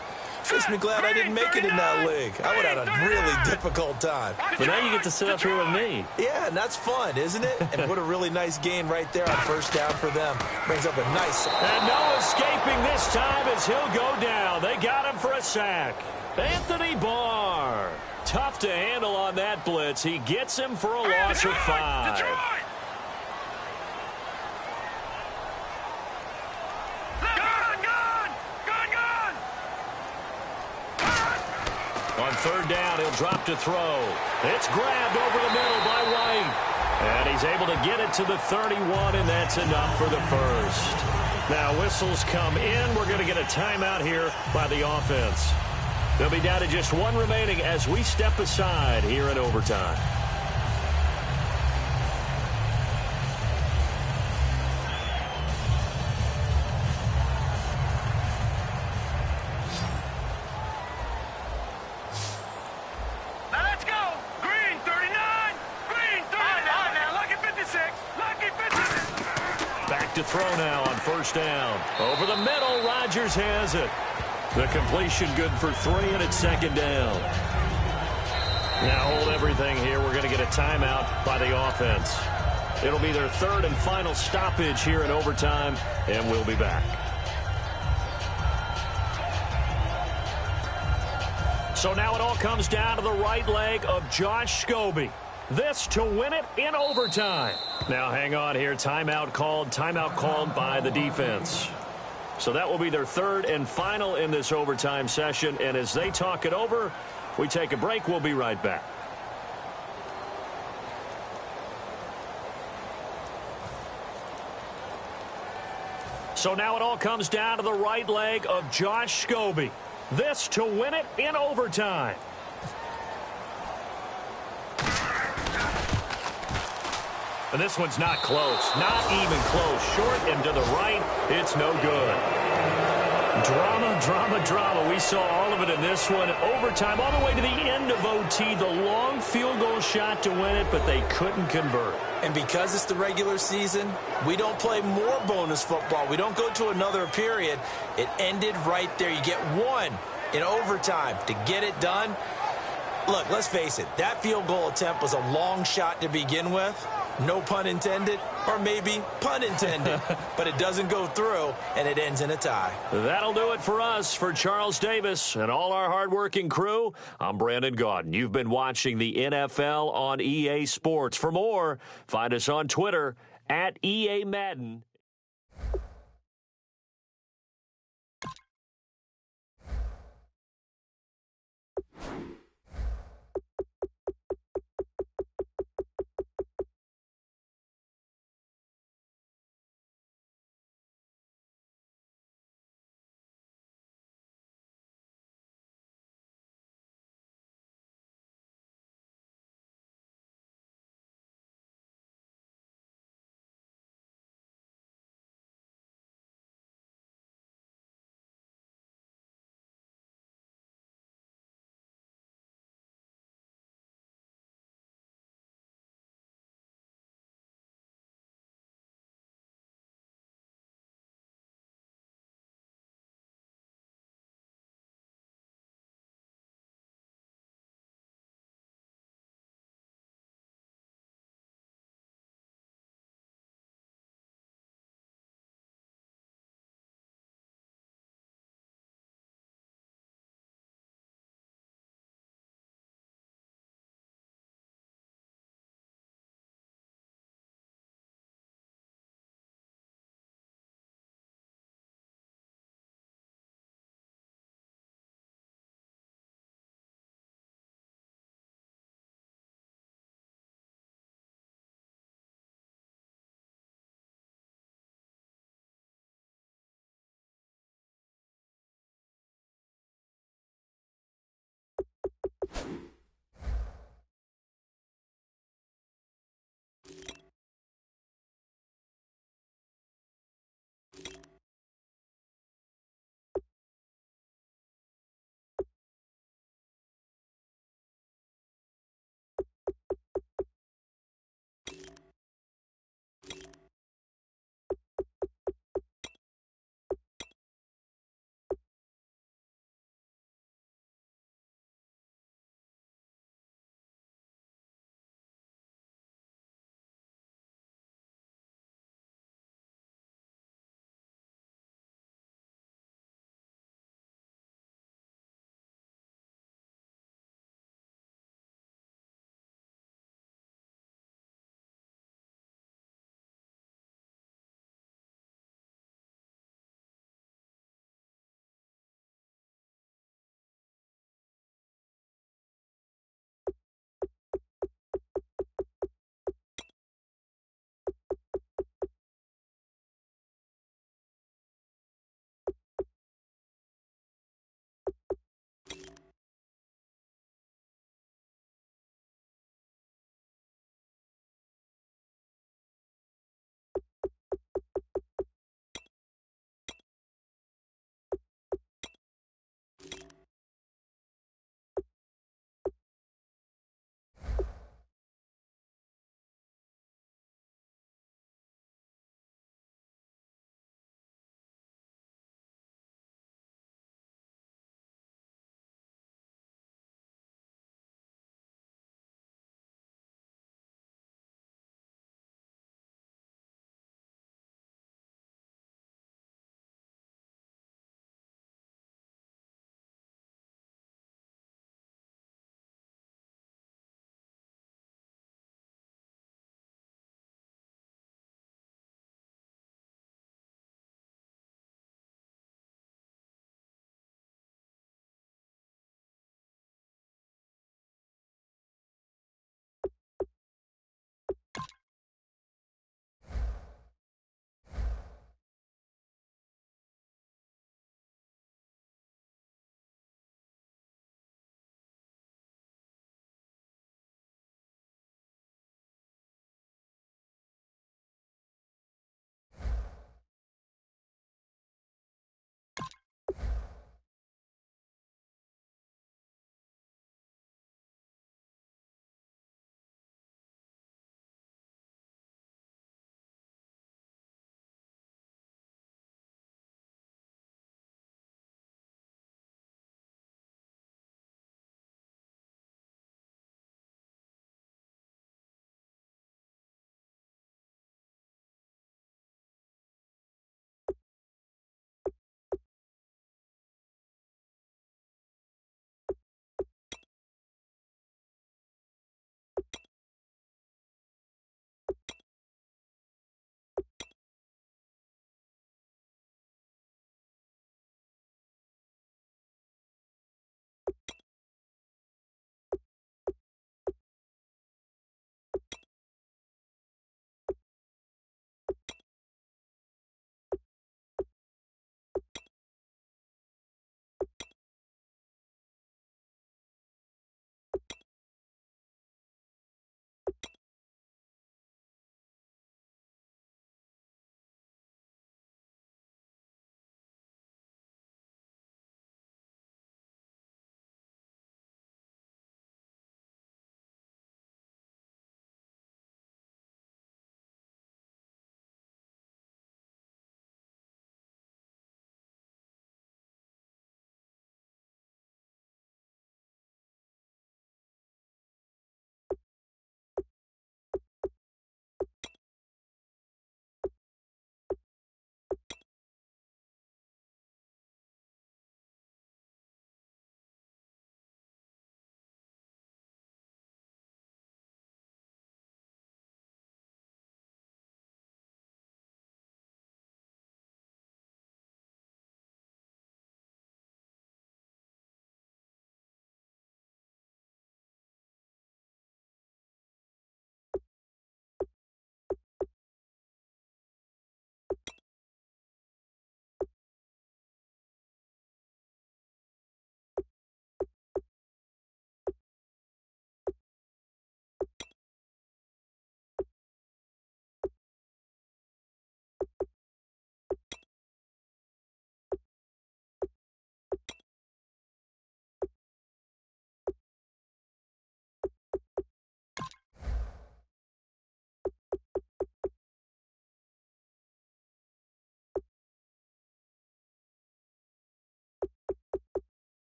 makes me glad I didn't make it in that league. I would have had a really difficult time. But now you get to sit up here with me. Yeah, and that's fun, isn't it? And what a really nice gain right there on 1st down for them. Brings up a nice... And no escaping this time as he'll go down. They got him for a sack. Anthony Barr. Tough to handle on that blitz. He gets him for a loss of 5. Detroit! On 3rd down, he'll drop to throw. It's grabbed over the middle by White. And he's able to get it to the 31, and that's enough for the first. Now, whistles come in. We're going to get a timeout here by the offense. They'll be down to just one remaining as we step aside here in overtime. To throw now on 1st down. Over the middle, Rodgers has it. The completion good for 3, and it's 2nd down. Now hold everything here. We're going to get a timeout by the offense. It'll be their 3rd and final stoppage here in overtime, and we'll be back. So now it all comes down to the right leg of Josh Scobie. This to win it in overtime. Now hang on here. Timeout called by the defense. So that will be their 3rd and final in this overtime session. And as they talk it over, we take a break. We'll be right back. So now it all comes down to the right leg of Josh Scobie. This to win it in overtime. And this one's not close. Not even close. Short and to the right. It's no good. Drama, drama, drama. We saw all of it in this one. Overtime all the way to the end of OT. The long field goal shot to win it, but they couldn't convert. And because it's the regular season, we don't play more bonus football. We don't go to another period. It ended right there. You get one in overtime to get it done. Look, let's face it. That field goal attempt was a long shot to begin with. No pun intended, or maybe pun intended. But it doesn't go through, and it ends in a tie. That'll do it for us. For Charles Davis and all our hardworking crew, I'm Brandon Gaudin. You've been watching the NFL on EA Sports. For more, find us on Twitter at EA Madden.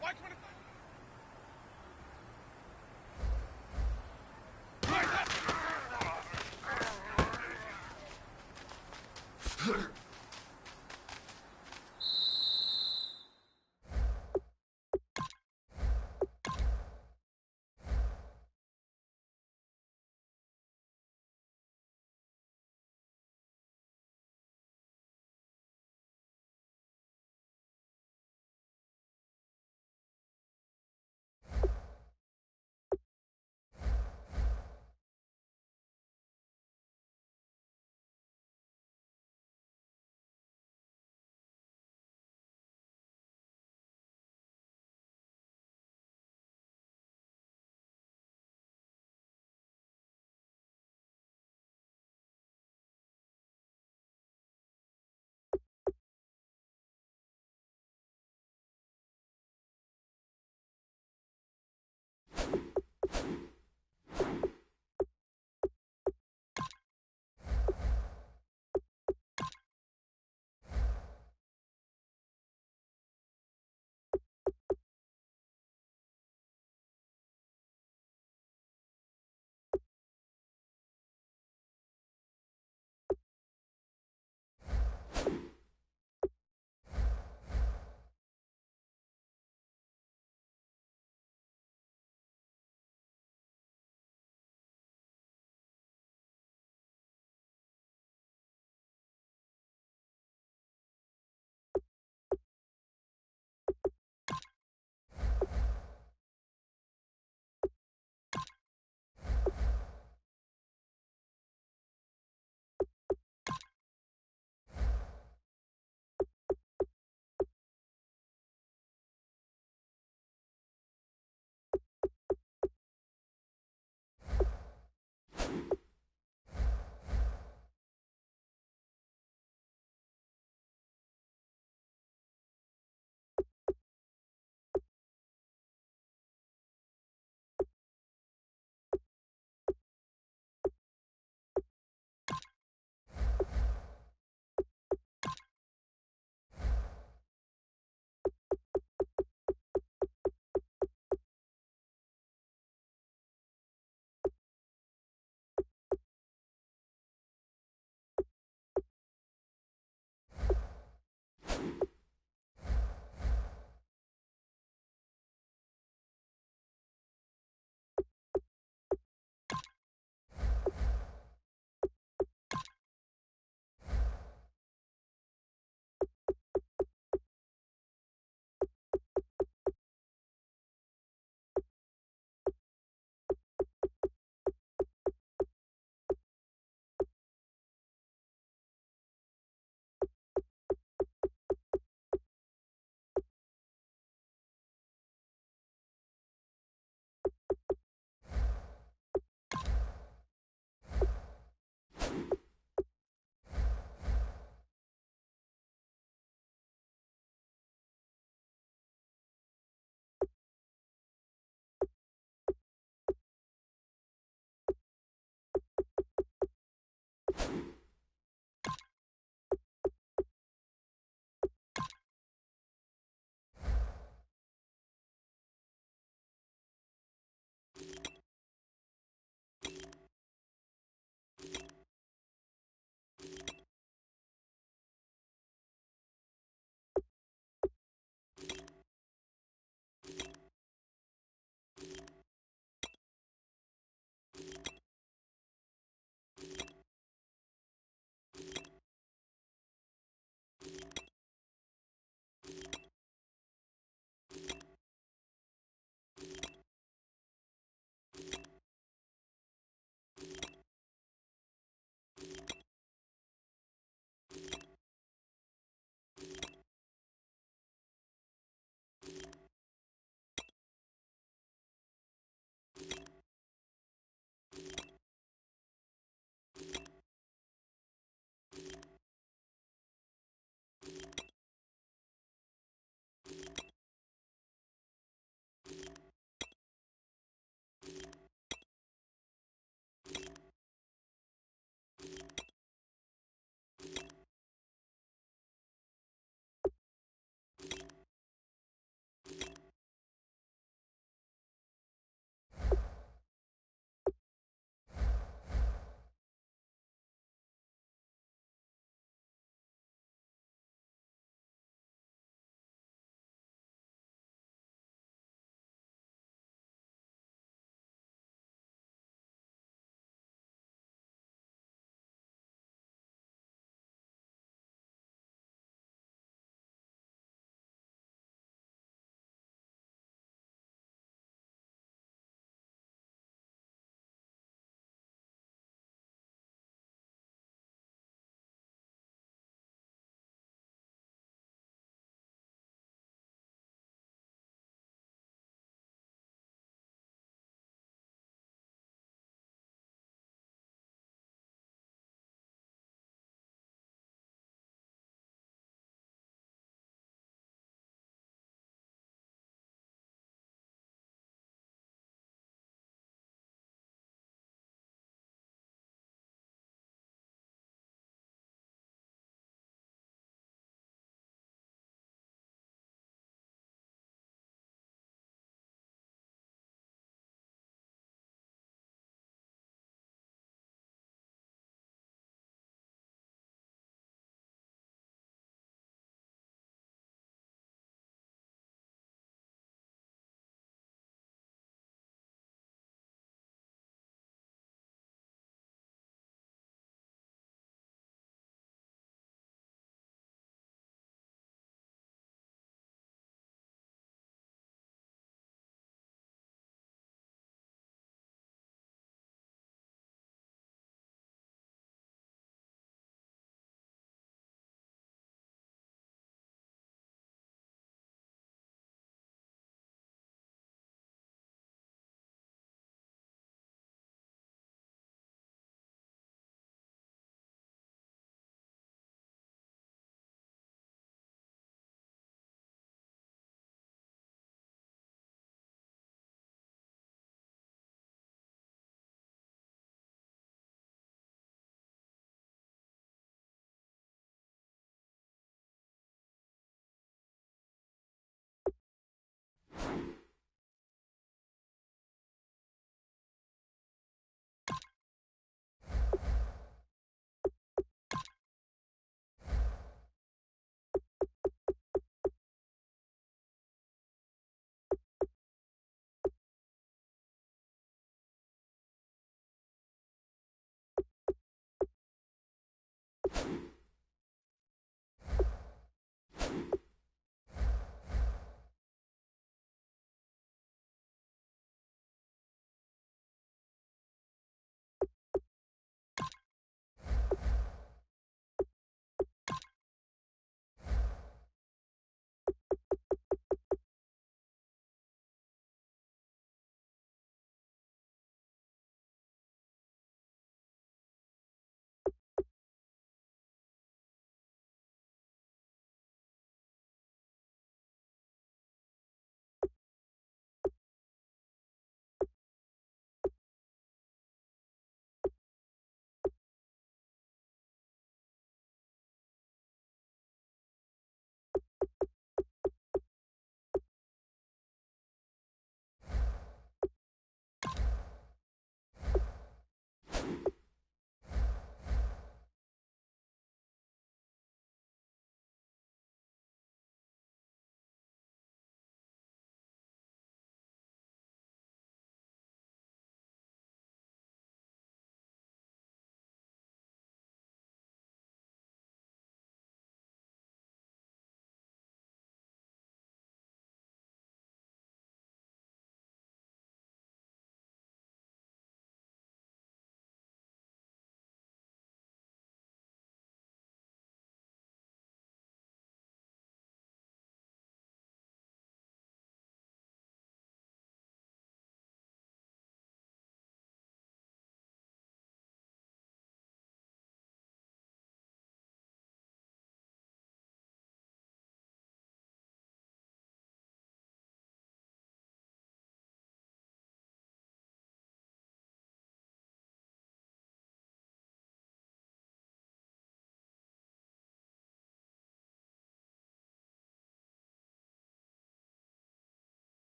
Why 25?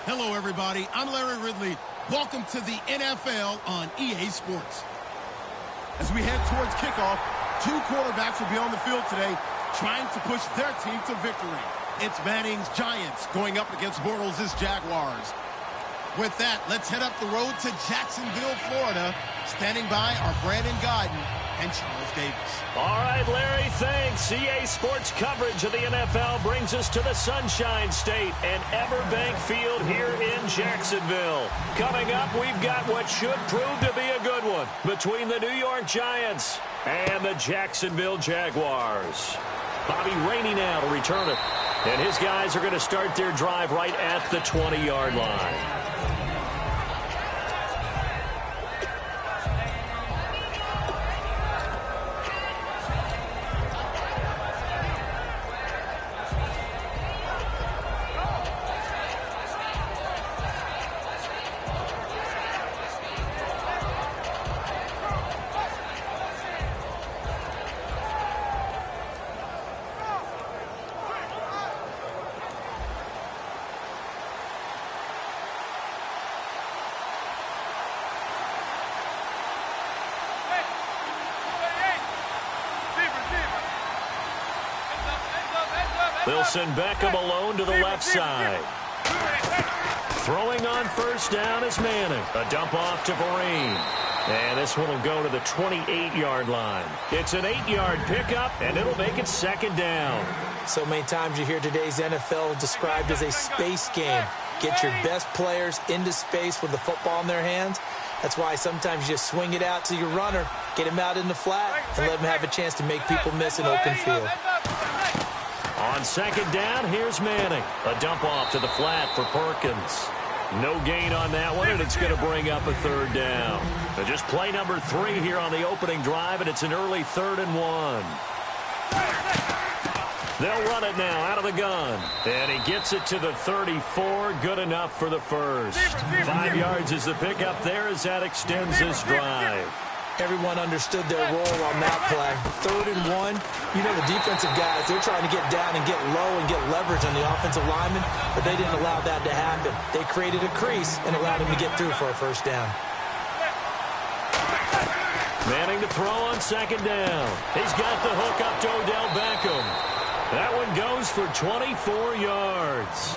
Hello, everybody. I'm Larry Ridley. Welcome to the NFL on EA Sports. As we head towards kickoff, two quarterbacks will be on the field today trying to push their team to victory. It's Manning's Giants going up against Bortles' Jaguars. With that, let's head up the road to Jacksonville, Florida. Standing by are Brandon Godden and Charles Davis. All right, Larry, thanks. EA Sports coverage of the NFL brings us to the Sunshine State and Everbank Field here in Jacksonville. Coming up, we've got what should prove to be a good one between the New York Giants and the Jacksonville Jaguars. Bobby Rainey now to return it. And his guys are going to start their drive right at the 20-yard line. They'll send Beckham alone to the left side. Throwing on first down is Manning. A dump off to Vereen. And this one will go to the 28-yard line. It's an 8-yard pickup, and it'll make it second down. So many times you hear today's NFL described as a space game. Get your best players into space with the football in their hands. That's why sometimes you just swing it out to your runner, get him out in the flat, and let him have a chance to make people miss an open field. On second down, here's Manning. A dump off to the flat for Perkins. No gain on that one, and it's going to bring up a third down. So just play number 3 here on the opening drive, and it's an early 3rd and 1. They'll run it now out of the gun. And he gets it to the 34. Good enough for the first. 5 yards is the pickup there as that extends this drive. Everyone understood their role on that play. 3rd and 1. You know the defensive guys, they're trying to get down and get low and get leverage on the offensive lineman, but they didn't allow that to happen. They created a crease and allowed him to get through for a first down. Manning to throw on second down. He's got the hook up to Odell Beckham. That one goes for 24 yards.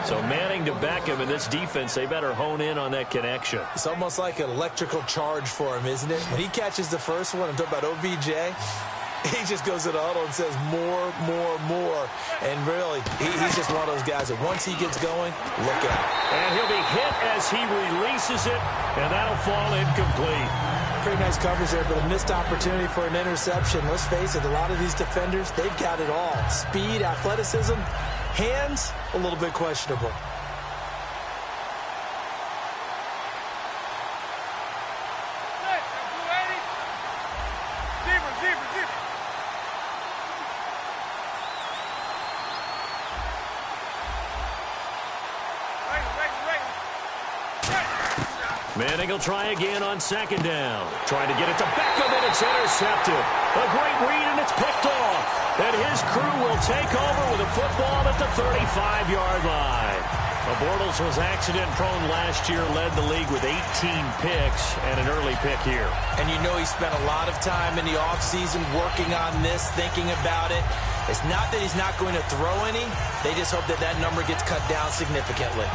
So Manning to Beckham in this defense, they better hone in on that connection. It's almost like an electrical charge for him, isn't it? When he catches the first one, I'm talking about OBJ, he just goes to the huddle and says more, more, more. And really, he's just one of those guys that once he gets going, look out. And he'll be hit as he releases it, and that'll fall incomplete. Pretty nice coverage there, but a missed opportunity for an interception. Let's face it, a lot of these defenders, they've got it all. Speed, athleticism, hands, a little bit questionable. Manning will try again on second down. Trying to get it to Beckham, and it's intercepted. A great read, and it's picked off. And his crew will take over with a football at the 35-yard line. Bortles was accident-prone last year, led the league with 18 picks and an early pick here. And you know he spent a lot of time in the offseason working on this, thinking about it. It's not that he's not going to throw any. They just hope that that number gets cut down significantly.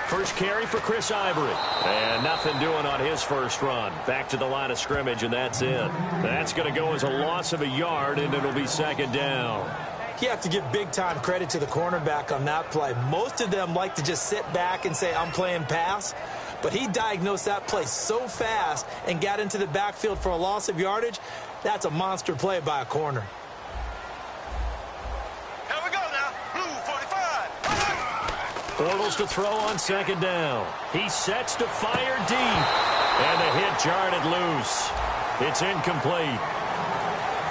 First carry for Chris Ivory. And nothing doing on his first run. Back to the line of scrimmage, and that's it. That's going to go as a loss of a yard, and it'll be second down. You have to give big-time credit to the cornerback on that play. Most of them like to just sit back and say, I'm playing pass. But he diagnosed that play so fast and got into the backfield for a loss of yardage. That's a monster play by a corner. Bortles to throw on second down. He sets to fire deep. And the hit jarred it loose. It's incomplete.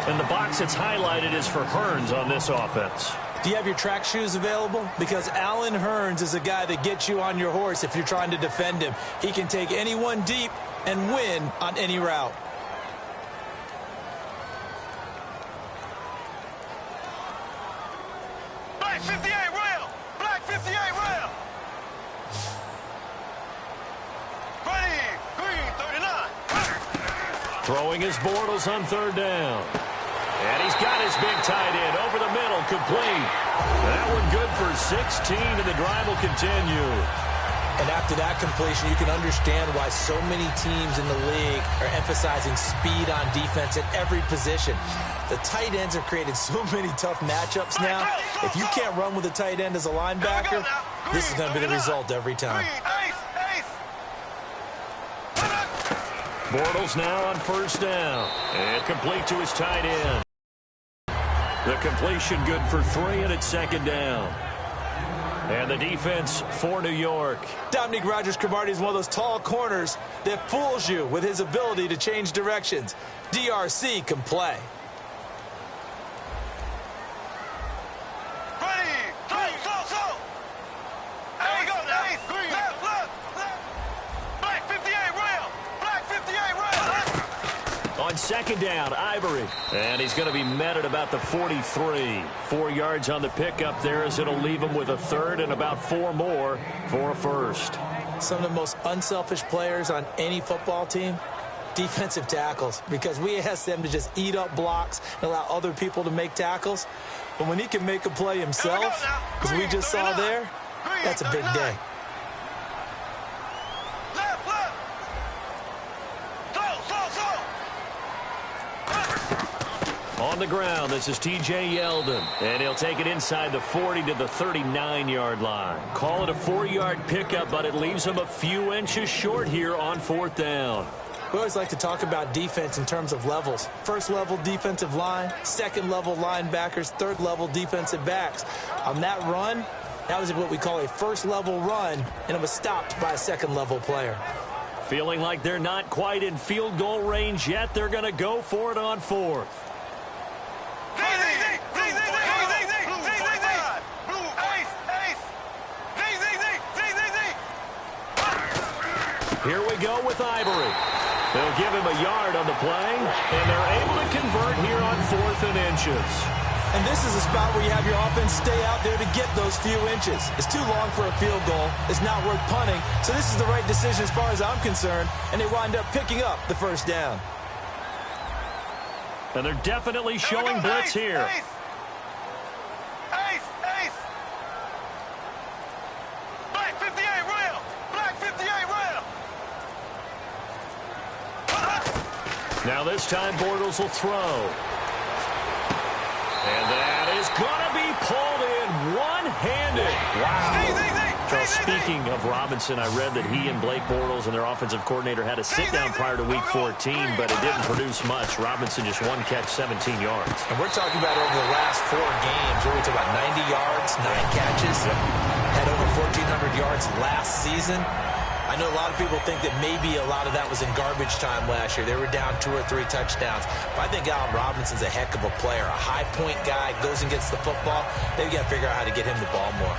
And the box that's highlighted is for Hearns on this offense. Do you have your track shoes available? Because Allen Hurns is a guy that gets you on your horse if you're trying to defend him. He can take anyone deep and win on any route. Black 58 rail! Black 58 rail! Ready! Green 39! Throwing his Bortles on third down. And he's got his big tight end over the middle, complete. That one good for 16, and the drive will continue. And after that completion, you can understand why so many teams in the league are emphasizing speed on defense at every position. The tight ends have created so many tough matchups now. If you can't run with a tight end as a linebacker, this is going to be the result every time. Bortles now on first down. And complete to his tight end. The completion good for 3, and it's second down. And the defense for New York. Dominique Rodgers-Cromartie is one of those tall corners that fools you with his ability to change directions. DRC can play. Ready! So! There we go now! Green! Left! Black 58 rail! Black 58 rail! On second down, Ivory. And he's going to be met at about the 43. 4 yards on the pickup there, as it'll leave him with a third and about 4 more for a first. Some of the most unselfish players on any football team, defensive tackles, because we ask them to just eat up blocks and allow other people to make tackles. But when he can make a play himself, as we just saw there, that's a big day. On the ground, this is T.J. Yeldon, and he'll take it inside the 40 to the 39-yard line. Call it a 4-yard pickup, but it leaves him a few inches short here on fourth down. We always like to talk about defense in terms of levels. First-level defensive line, second-level linebackers, third-level defensive backs. On that run, that was what we call a first-level run, and it was stopped by a second-level player. Feeling like they're not quite in field goal range yet, they're going to go for it on fourth. Here we go with Ivory. They'll give him a yard on the play, and they're able to convert here on 4th and inches. And this is a spot where you have your offense stay out there to get those few inches. It's too long for a field goal. It's not worth punting. So this is the right decision as far as I'm concerned, and they wind up picking up the first down. And they're definitely showing blitz here. Ace! Black 58 rail! Black 58 rail! Now this time Bortles will throw. And that is going to be pulled in one-handed. Wow. Charles, speaking of Robinson, I read that he and Blake Bortles and their offensive coordinator had a sit-down prior to Week 14, but it didn't produce much. Robinson just 1 catch, 17 yards. And we're talking about over the last 4 games. We're talking about 90 yards, 9 catches. Had over 1,400 yards last season. I know a lot of people think that maybe a lot of that was in garbage time last year. They were down 2 or 3 touchdowns. But I think Allen Robinson's a heck of a player. A high-point guy, goes and gets the football. They've got to figure out how to get him the ball more.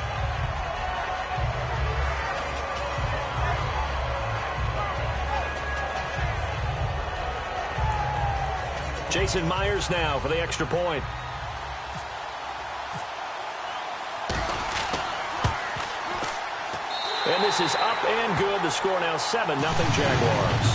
Jason Myers now for the extra point. And this is up and good. The score now 7-0 Jaguars.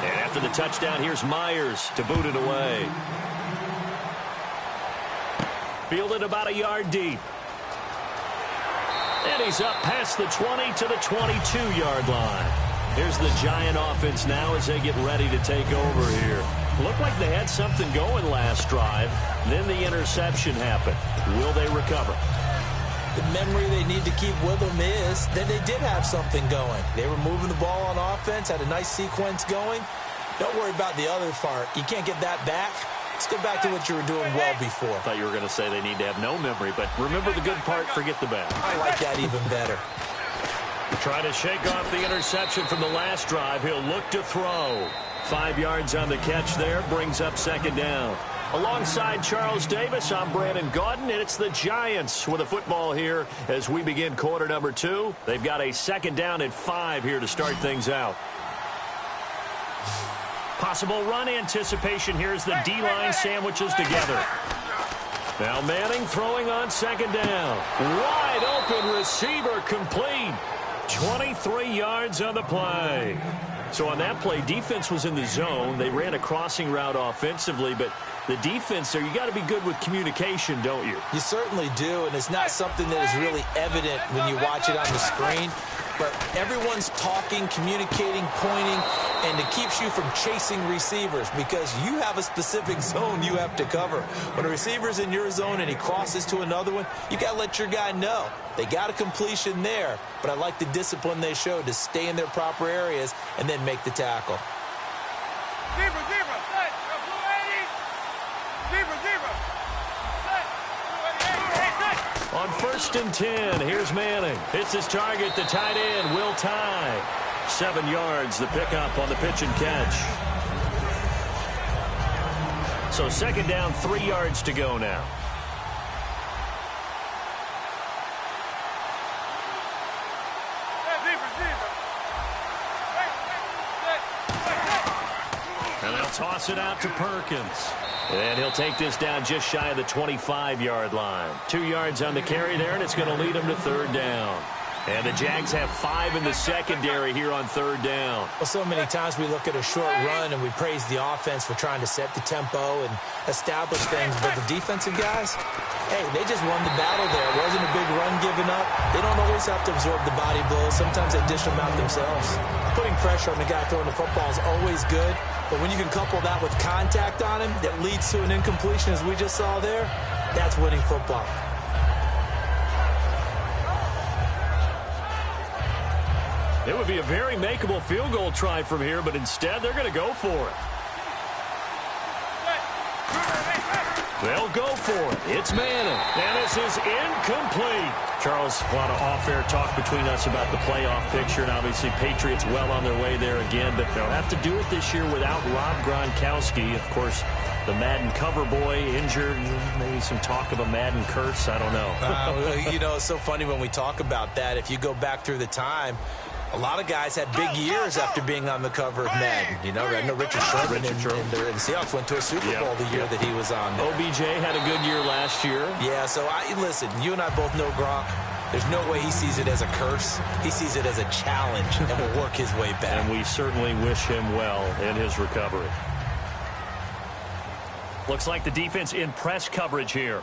And after the touchdown, here's Myers to boot it away. Fielded about a yard deep. And he's up past the 20 to the 22-yard line. Here's the Giant offense now as they get ready to take over here. Looked like they had something going last drive. Then the interception happened. Will they recover? The memory they need to keep with them is that they did have something going. They were moving the ball on offense, had a nice sequence going. Don't worry about the other part. You can't get that back. Let's go back to what you were doing well before. I thought you were going to say they need to have no memory, but remember the good part, forget the bad. I like that even better. Trying to shake off the interception from the last drive. He'll look to throw. 5 yards on the catch there, brings up second down. Alongside Charles Davis, I'm Brandon Gaudin, and it's the Giants with a football here as we begin quarter number 2. They've got a second down and 5 here to start things out. Possible run anticipation here as the D-line sandwiches together. Now Manning throwing on second down. Wide open receiver complete. 23 yards on the play. So on that play, defense was in the zone. They ran a crossing route offensively, but the defense there, you got to be good with communication, don't you? You certainly do, and it's not something that is really evident when you watch it on the screen. But everyone's talking, communicating, pointing, and it keeps you from chasing receivers because you have a specific zone you have to cover. When a receiver's in your zone and he crosses to another one, you got to let your guy know. They got a completion there, but I like the discipline they showed to stay in their proper areas and then make the tackle. Zebra, zebra, set, blue 80. Zebra, zebra, set, blue 88, set. On 1st and 10, here's Manning. Hits his target, the tight end, Will Tye. 7 yards, the pickup on the pitch and catch. So second down, 3 yards to go now. And they'll toss it out to Perkins. And he'll take this down just shy of the 25-yard line. 2 yards on the carry there, and it's going to lead him to third down. And the Jags have 5 in the secondary here on third down. Well, so many times we look at a short run and we praise the offense for trying to set the tempo and establish things. But the defensive guys, hey, they just won the battle there. It wasn't a big run given up. They don't always have to absorb the body blows. Sometimes they dish them out themselves. Putting pressure on the guy throwing the football is always good. But when you can couple that with contact on him that leads to an incompletion, as we just saw there, that's winning football. It would be a very makeable field goal try from here, but instead they're going to go for it. They'll go for it. It's Manning. And this is incomplete. Charles, a lot of off-air talk between us about the playoff picture, and obviously Patriots well on their way there again, but they'll have to do it this year without Rob Gronkowski. Of course, the Madden cover boy injured, maybe some talk of a Madden curse. I don't know. You know, it's so funny when we talk about that. If you go back through the time, a lot of guys had big years after being on the cover of Madden. You know, I know Richard Sherman and the Seahawks went to a Super Bowl the year that he was on there. OBJ had a good year last year. Yeah, so listen, you and I both know Gronk. There's no way he sees it as a curse. He sees it as a challenge and will work his way back. And we certainly wish him well in his recovery. Looks like the defense in press coverage here.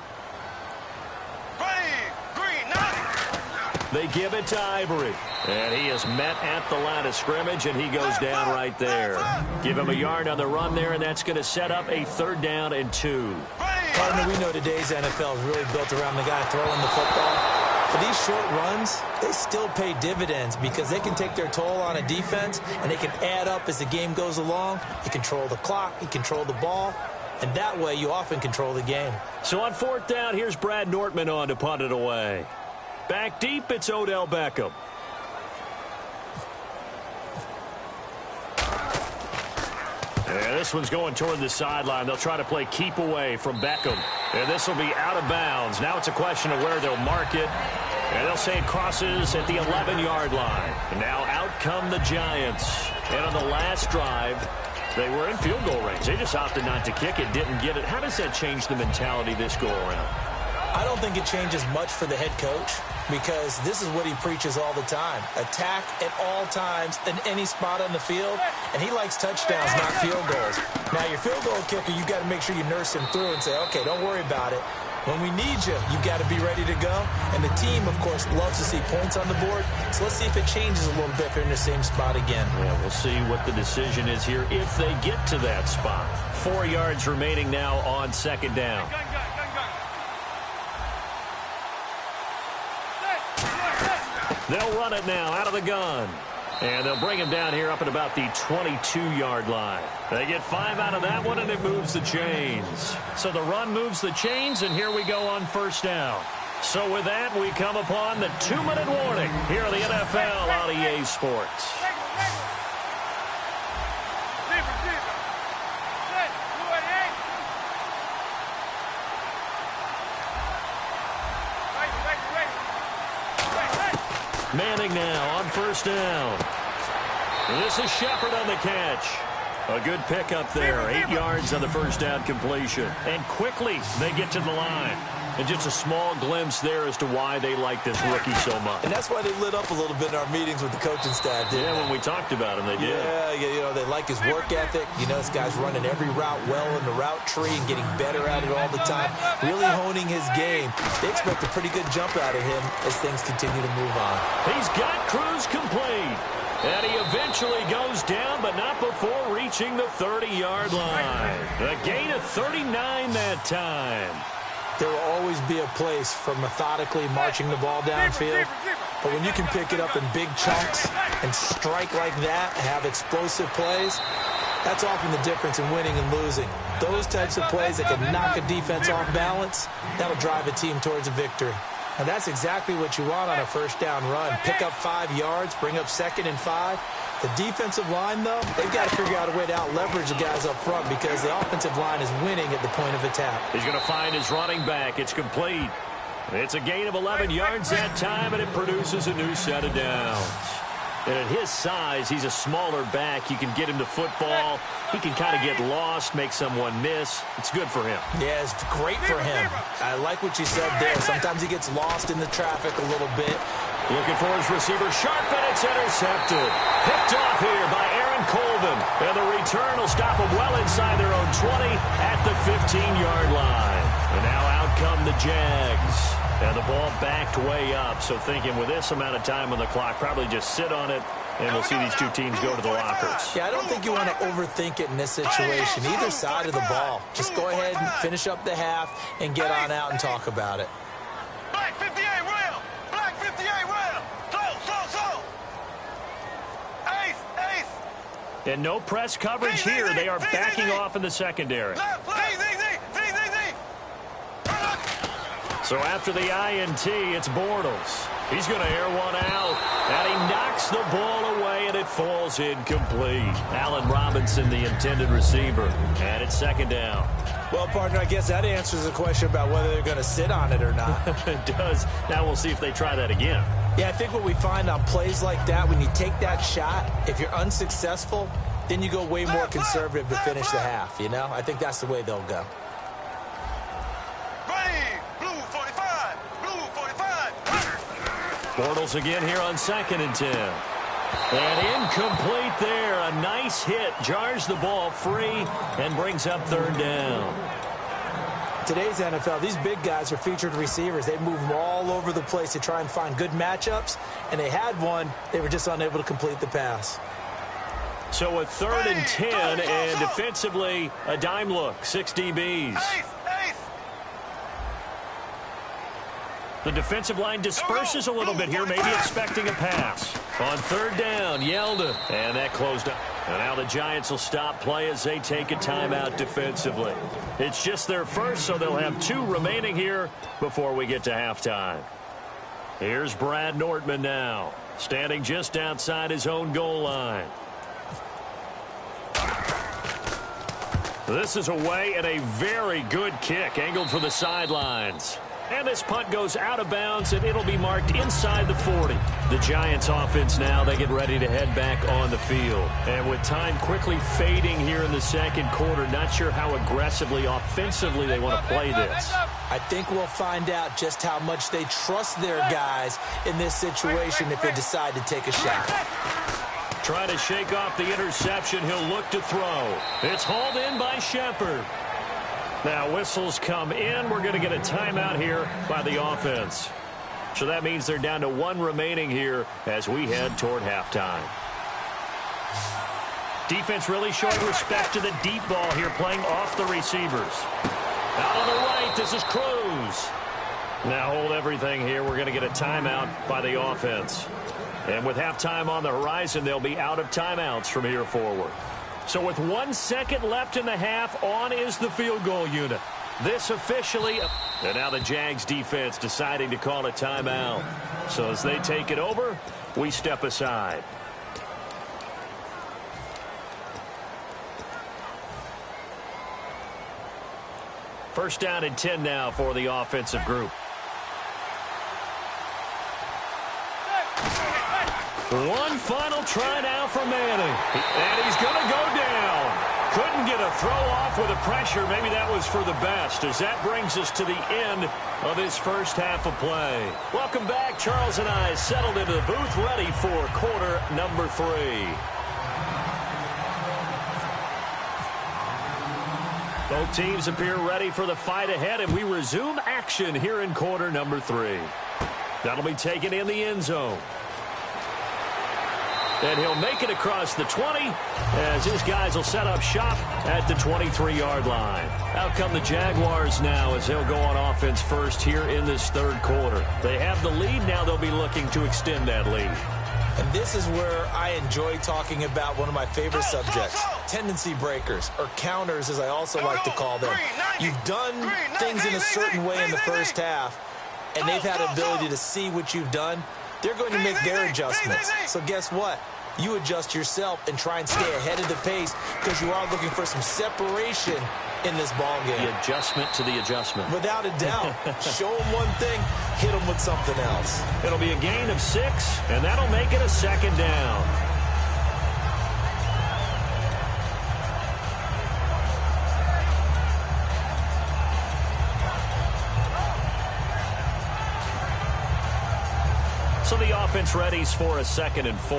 They give it to Ivory. And he is met at the line of scrimmage, and he goes down right there. Give him a yard on the run there, and that's going to set up a 3rd down and 2. Partner, we know today's NFL is really built around the guy throwing the football. But these short runs, they still pay dividends because they can take their toll on a defense, and they can add up as the game goes along. You control the clock, you control the ball, and that way you often control the game. So on 4th down, here's Brad Nortman on to punt it away. Back deep, it's Odell Beckham. And this one's going toward the sideline. They'll try to play keep away from Beckham. And this will be out of bounds. Now it's a question of where they'll mark it. And they'll say it crosses at the 11-yard line. And now out come the Giants. And on the last drive, they were in field goal range. They just opted not to kick it, didn't get it. How does that change the mentality this go around? I don't think it changes much for the head coach because this is what he preaches all the time. Attack at all times in any spot on the field, and he likes touchdowns, not field goals. Now, your field goal kicker, you've got to make sure you nurse him through and say, okay, don't worry about it. When we need you, you've got to be ready to go. And the team, of course, loves to see points on the board. So let's see if it changes a little bit if they're in the same spot again. Yeah, we'll see what the decision is here if they get to that spot. 4 yards remaining now on 2nd down. They'll run it now out of the gun. And they'll bring him down here up at about the 22-yard line. They get 5 out of that one, and it moves the chains. So the run moves the chains, and here we go on first down. So with that, we come upon the 2-minute warning here on the NFL on EA Sports. Manning now on first down. This is Shepard on the catch. A good pickup there. 8 yards on the first down completion. And quickly they get to the line. And just a small glimpse there as to why they like this rookie so much. And that's why they lit up a little bit in our meetings with the coaching staff, didn't they? When we talked about him, they did. Yeah, they like his work ethic. This guy's running every route well in the route tree and getting better at it all the time, really honing his game. They expect a pretty good jump out of him as things continue to move on. He's got Cruz complete. And he eventually goes down, but not before reaching the 30-yard line. A gain of 39 that time. There will always be a place for methodically marching the ball downfield. But when you can pick it up in big chunks and strike like that, have explosive plays, that's often the difference in winning and losing. Those types of plays that can knock a defense off balance, that'll drive a team towards a victory. And that's exactly what you want on a first down run. Pick up 5 yards, bring up 2nd and 5. The defensive line, though, they've got to figure out a way to out-leverage the guys up front because the offensive line is winning at the point of attack. He's going to find his running back. It's complete. It's a gain of 11 yards that time, and it produces a new set of downs. And at his size, he's a smaller back. You can get him to football. He can kind of get lost, make someone miss. It's good for him. Yeah, it's great for him. I like what you said there. Sometimes he gets lost in the traffic a little bit. Looking for his receiver, sharp, and it's intercepted. Picked off here by Aaron Colvin. And the return will stop him well inside their own 20 at the 15-yard line. And now out come the Jags. And the ball backed way up. So thinking with this amount of time on the clock, probably just sit on it, and we'll see these two teams go to the lockers. Yeah, I don't think you want to overthink it in this situation. Either side of the ball. Just go ahead and finish up the half and get on out and talk about it. Black 58 rail! Black 58 rail! Slow! Ace! And no press coverage here. They are backing off in the secondary. So after the INT, it's Bortles. He's going to air one out, and he knocks the ball away, and it falls incomplete. Allen Robinson, the intended receiver, and it's 2nd down. Well, partner, I guess that answers the question about whether they're going to sit on it or not. It does. Now we'll see if they try that again. Yeah, I think what we find on plays like that, when you take that shot, if you're unsuccessful, then you go way more conservative to finish the half, I think that's the way they'll go. Bortles again here on 2nd and 10. And incomplete there. A nice hit. Jars the ball free and brings up 3rd down. Today's NFL, these big guys are featured receivers. They move them all over the place to try and find good matchups. And they had one. They were just unable to complete the pass. So a 3rd and 10, and defensively, a dime look. 6 DBs. The defensive line disperses a little bit here, maybe expecting a pass. On 3rd down, Yeldon, and that closed up. And now the Giants will stop play as they take a timeout defensively. It's just their first, so they'll have 2 remaining here before we get to halftime. Here's Brad Nortman now, standing just outside his own goal line. This is away, and a very good kick, angled for the sidelines. And this punt goes out of bounds, and it'll be marked inside the 40. The Giants offense now, they get ready to head back on the field. And with time quickly fading here in the 2nd quarter, not sure how aggressively, offensively they want to play this. I think we'll find out just how much they trust their guys in this situation if they decide to take a shot. Trying to shake off the interception, he'll look to throw. It's hauled in by Shepard. Now whistles come in. We're going to get a timeout here by the offense. So that means they're down to 1 remaining here as we head toward halftime. Defense really showing respect to the deep ball here, playing off the receivers. Out on the right, this is Cruz. Now hold everything here. We're going to get a timeout by the offense. And with halftime on the horizon, they'll be out of timeouts from here forward. So with 1 second left in the half, on is the field goal unit. This officially, and now the Jags defense deciding to call a timeout. So as they take it over, we step aside. First down and 10 now for the offensive group. One final try now for Manning. And he's going to go down. Couldn't get a throw off with the pressure. Maybe that was for the best, as that brings us to the end of his first half of play. Welcome back. Charles and I settled into the booth, ready for quarter number 3. Both teams appear ready for the fight ahead, and we resume action here in quarter number 3. That'll be taken in the end zone. And he'll make it across the 20 as his guys will set up shop at the 23-yard line. Out come the Jaguars now as they'll go on offense first here in this third quarter. They have the lead. Now they'll be looking to extend that lead. And this is where I enjoy talking about one of my favorite subjects, tendency breakers, or counters as I also like to call them. You've done things in a certain way in the first half, and they've had the ability to see what you've done. They're going to make their adjustments. So guess what? You adjust yourself and try and stay ahead of the pace because you are looking for some separation in this ball game. The adjustment to the adjustment. Without a doubt. Show them one thing, hit them with something else. It'll be a gain of 6, and that'll make it a second down. So the offense readies for a 2nd and 4.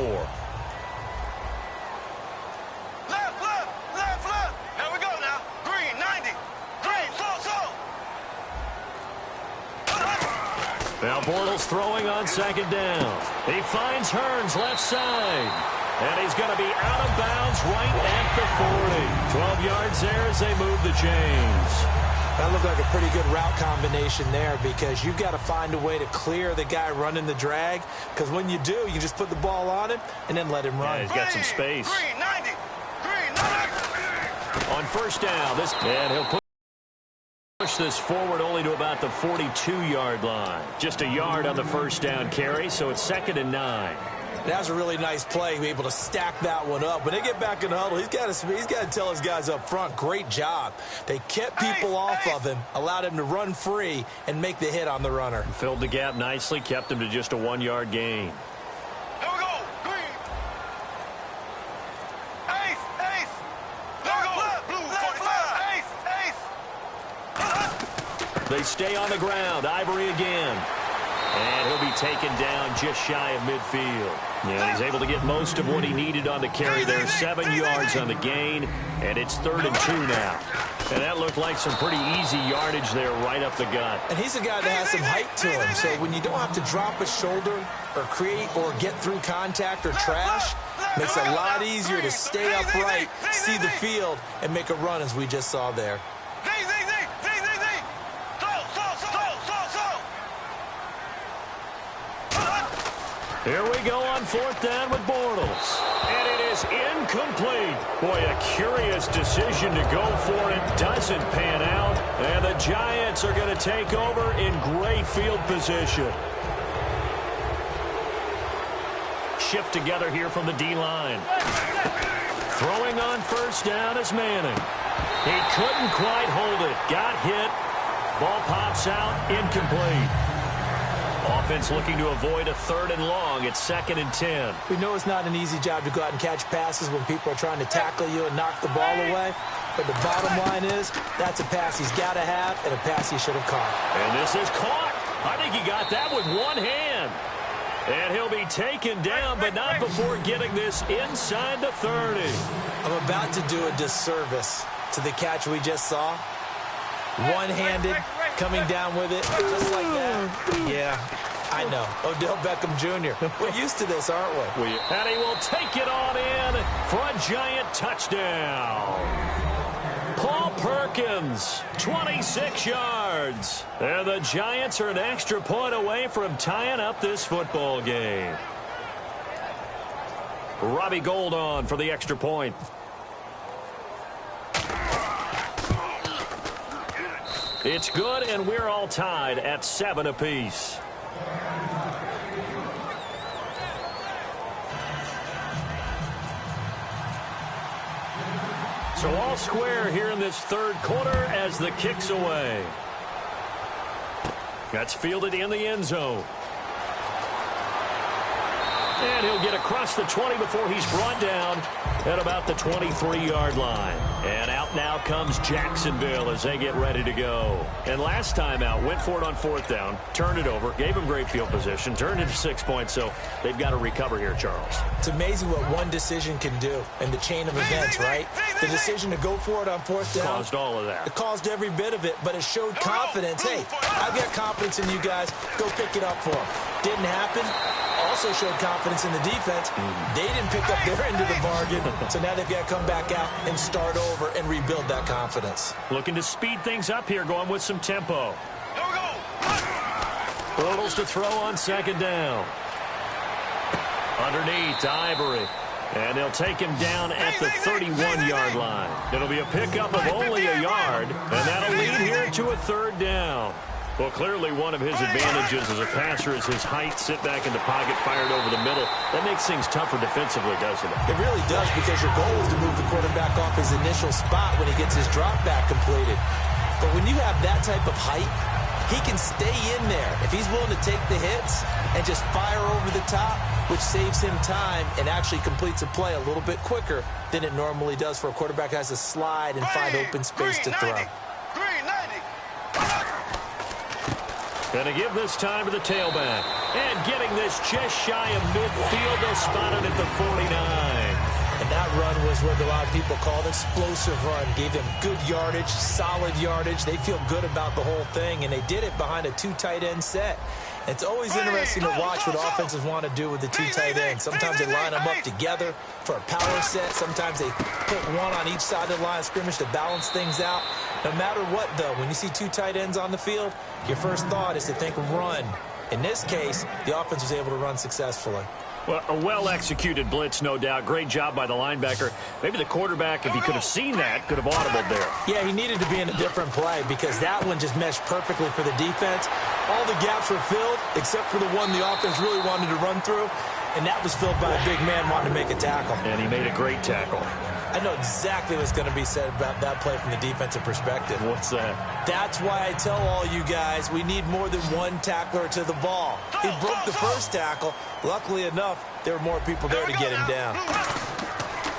Left. Here we go now. Green, 90. Green, so. Now Bortles throwing on 2nd down. He finds Hearns left side. And he's going to be out of bounds right at the 40. 12 yards there as they move the chains. That looked like a pretty good route combination there because you've got to find a way to clear the guy running the drag, because when you do, you just put the ball on him and then let him run. Yeah, he's got some space. Green, 90. On first down, and he'll push this forward only to about the 42-yard line. Just a yard on the first down carry, so it's 2nd and 9. That was a really nice play, able to stack that one up. When they get back in the huddle, he's got to tell his guys up front, great job. They kept people off of him, allowed him to run free, and make the hit on the runner. Filled the gap nicely, kept him to just a 1-yard gain. Here we go. Green. Ace. Here we go. Blue, 45. Ace. They stay on the ground. Ivory again. And he'll be taken down just shy of midfield. Yeah, he's able to get most of what he needed on the carry there. 7 yards on the gain, and it's 3rd and 2 now. And that looked like some pretty easy yardage there right up the gut. And he's a guy that has some height to him, so when you don't have to drop a shoulder or create or get through contact or trash, makes it a lot easier to stay upright, see the field, and make a run as we just saw there. Here we go on 4th down with Bortles. And it is incomplete. Boy, a curious decision to go for it. Doesn't pan out. And the Giants are going to take over in great field position. Shift together here from the D-line. Throwing on first down is Manning. He couldn't quite hold it. Got hit. Ball pops out. Incomplete. Offense looking to avoid a 3rd and long. It's 2nd and 10. We know it's not an easy job to go out and catch passes when people are trying to tackle you and knock the ball away. But the bottom line is that's a pass he's got to have and a pass he should have caught. And this is caught. I think he got that with one hand. And he'll be taken down, but not before getting this inside the 30. I'm about to do a disservice to the catch we just saw. One-handed, coming down with it, just like that. Yeah, I know. Odell Beckham Jr. We're used to this, aren't we? And he will take it on in for a Giant touchdown. Paul Perkins, 26 yards. yards. And the Giants are an extra point away from tying up this football game. Robbie Gould on for the extra point. It's good, and we're all tied at 7 apiece. So all square here in this third quarter as the kick's away. That's fielded in the end zone. And he'll get across the 20 before he's brought down at about the 23-yard line. And out now comes Jacksonville as they get ready to go. And last time out, went for it on 4th down, turned it over, gave him great field position, turned it to 6 points, so they've got to recover here, Charles. It's amazing what one decision can do in the chain of events, right? The decision to go for it on 4th down. Caused all of that. It caused every bit of it, but it showed confidence. Hey, I've got confidence in you guys. Go pick it up for them. Didn't happen. Also showed confidence in the defense. They didn't pick up their end of the bargain, so now they've got to come back out and start over and rebuild that confidence. Looking to speed things up here, going with some tempo. Bortles to throw on 2nd down. Underneath to Ivory. And they'll take him down at the 31-yard line. It'll be a pickup of only a yard, and that'll lead here to a 3rd down. Well, clearly one of his advantages as a passer is his height, sit back in the pocket, fired over the middle. That makes things tougher defensively, doesn't it? It really does, because your goal is to move the quarterback off his initial spot when he gets his drop back completed. But when you have that type of height, he can stay in there. If he's willing to take the hits and just fire over the top, which saves him time and actually completes a play a little bit quicker than it normally does for a quarterback who has to slide and find open space to throw. Going to give this time to the tailback. And getting this just shy of midfield. They'll spot it at the 49. And that run was what a lot of people called explosive run. Gave them good yardage, solid yardage. They feel good about the whole thing, and they did it behind a 2 tight end set. It's always interesting to watch what offenses want to do with the 2 tight ends. Sometimes they line them up together for a power set. Sometimes they put one on each side of the line of scrimmage to balance things out. No matter what, though, when you see 2 tight ends on the field, your first thought is to think run. In this case, the offense was able to run successfully. Well, a well-executed blitz, no doubt. Great job by the linebacker. Maybe the quarterback, if he could have seen that, could have audibled there. Yeah, he needed to be in a different play because that one just meshed perfectly for the defense. All the gaps were filled except for the one the offense really wanted to run through, and that was filled by a big man wanting to make a tackle. And he made a great tackle. I know exactly what's going to be said about that play from the defensive perspective. What's that? That's why I tell all you guys we need more than one tackler to the ball. He broke the first tackle. Luckily enough, there were more people there to get him down.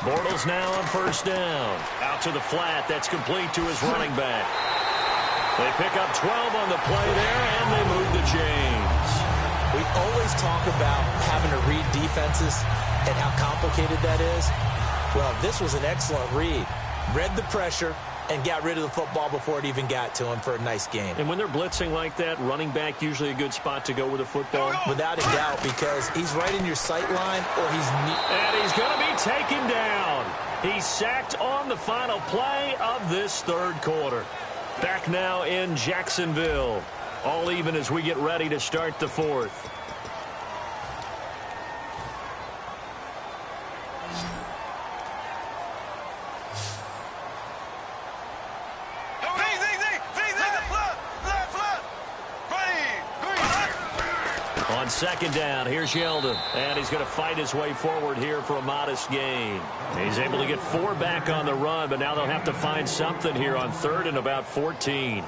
Bortles now on 1st down. Out to the flat. That's complete to his running back. They pick up 12 on the play there, and they move the chains. We always talk about having to read defenses and how complicated that is. Well, this was an excellent read. Read the pressure and got rid of the football before it even got to him for a nice game. And when they're blitzing like that, running back usually a good spot to go with the football? Without a doubt, because he's right in your sight line or he's... And he's going to be taken down. He's sacked on the final play of this 3rd quarter. Back now in Jacksonville. All even as we get ready to start the 4th. On 2nd down, here's Yeldon. And he's going to fight his way forward here for a modest gain. He's able to get 4 back on the run, but now they'll have to find something here on 3rd and about 14.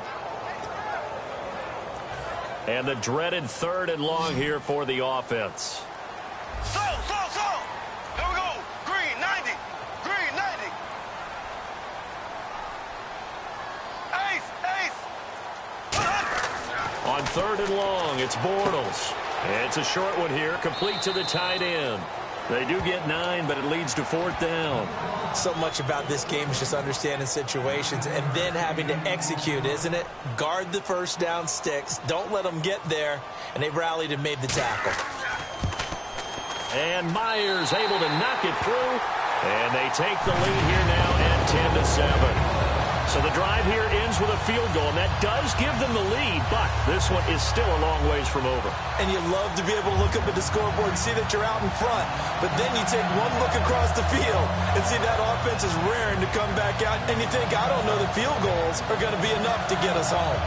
And the dreaded 3rd and long here for the offense. Slow. Here we go. Green 90. Green 90. Ace. On 3rd and long, it's Bortles. It's a short one here, complete to the tight end. They do get 9, but it leads to 4th down. So much about this game is just understanding situations and then having to execute, isn't it? Guard the 1st down sticks. Don't let them get there. And they rallied and made the tackle. And Myers able to knock it through. And they take the lead here now at 10-7. So the drive here ends with a field goal, and that does give them the lead, but this one is still a long ways from over. And you love to be able to look up at the scoreboard and see that you're out in front, but then you take one look across the field and see that offense is raring to come back out, and you think, I don't know that field goals are going to be enough to get us home.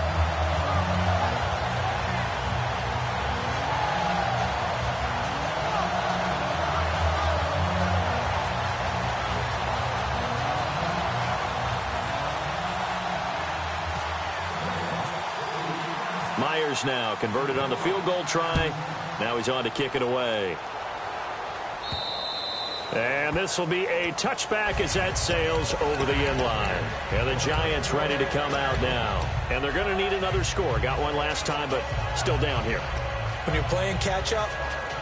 Myers now converted on the field goal try. Now he's on to kick it away. And this will be a touchback as that sails over the end line. And the Giants ready to come out now. And they're going to need another score. Got one last time, but still down here. When you're playing catch-up,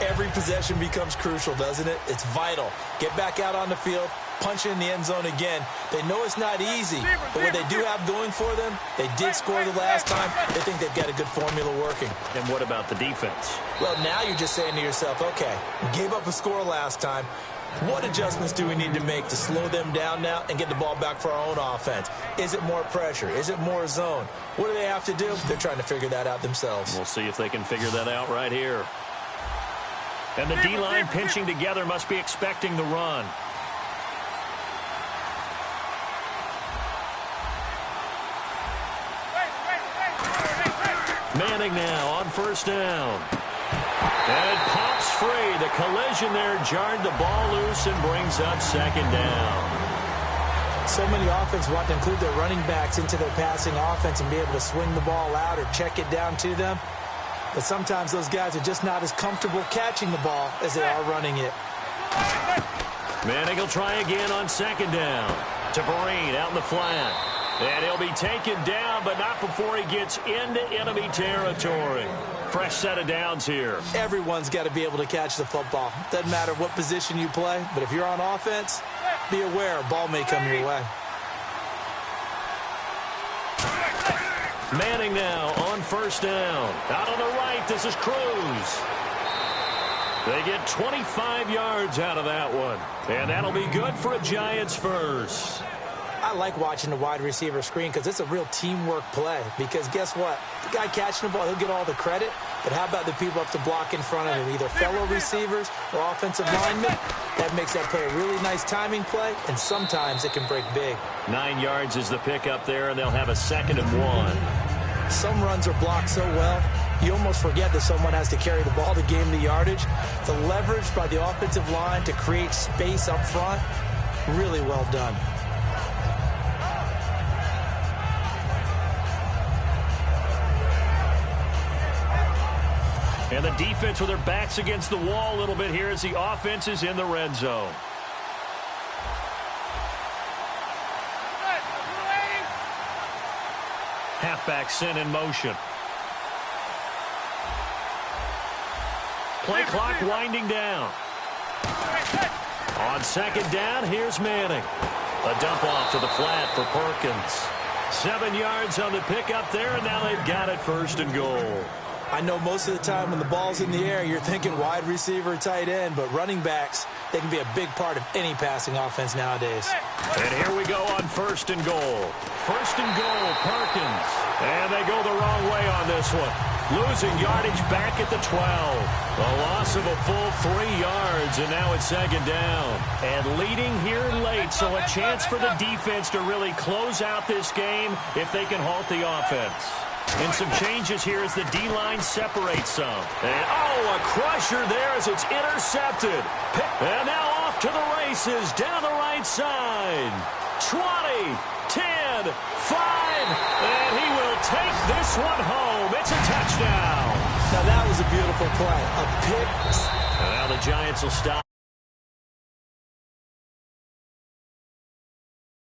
every possession becomes crucial, doesn't it? It's vital. Get back out on the field, punch in the end zone again. They know it's not easy, but what they do have going for them, they did score the last time. They think they've got a good formula working. And what about the defense? Well, now you're just saying to yourself, okay, we gave up a score last time. What adjustments do we need to make to slow them down now and get the ball back for our own offense? Is it more pressure? Is it more zone? What do they have to do? They're trying to figure that out themselves. We'll see if they can figure that out right here. And the D-line pinching together must be expecting the run. Manning now on first down. And it pops free. The collision there jarred the ball loose and brings up second down. So many offenses want to include their running backs into their passing offense and be able to swing the ball out or check it down to them. But sometimes those guys are just not as comfortable catching the ball as they are running it. Manning will try again on second down. To Vereen out in the flat. And he'll be taken down, but not before he gets into enemy territory. Fresh set of downs here. Everyone's got to be able to catch the football. Doesn't matter what position you play, but if you're on offense, be aware a ball may come your way. Manning now on first down. Out on the right, this is Cruz. They get 25 yards out of that one. And that'll be good for a Giants first. I like watching the wide receiver screen because it's a real teamwork play. Because guess what? The guy catching the ball, he'll get all the credit. But how about the people up to block in front of him, either fellow receivers or offensive linemen? That makes that play a really nice timing play, and sometimes it can break big. 9 yards is the pickup there, and they'll have a 2nd and 1. Some runs are blocked so well, you almost forget that someone has to carry the ball to gain the yardage. The leverage by the offensive line to create space up front, really well done. And the defense with their backs against the wall a little bit here as the offense is in the red zone. Halfback sent in motion. Play clock winding down. On second down, here's Manning. A dump off to the flat for Perkins. 7 yards on the pickup there, and now they've got it 1st and goal. I know most of the time when the ball's in the air, you're thinking wide receiver, tight end, but running backs, they can be a big part of any passing offense nowadays. And here we go on 1st and goal. 1st and goal, Perkins. And they go the wrong way on this one. Losing yardage back at the 12. A loss of a full 3 yards, and now it's 2nd down. And leading here late, so a chance for the defense to really close out this game if they can halt the offense. And some changes here as the D-line separates some. And, a crusher there as it's intercepted. And now off to the races down the right side. 20, 10, 5, and he will take this one home. It's a touchdown. Now that was a beautiful play. A pick. And now the Giants will stop.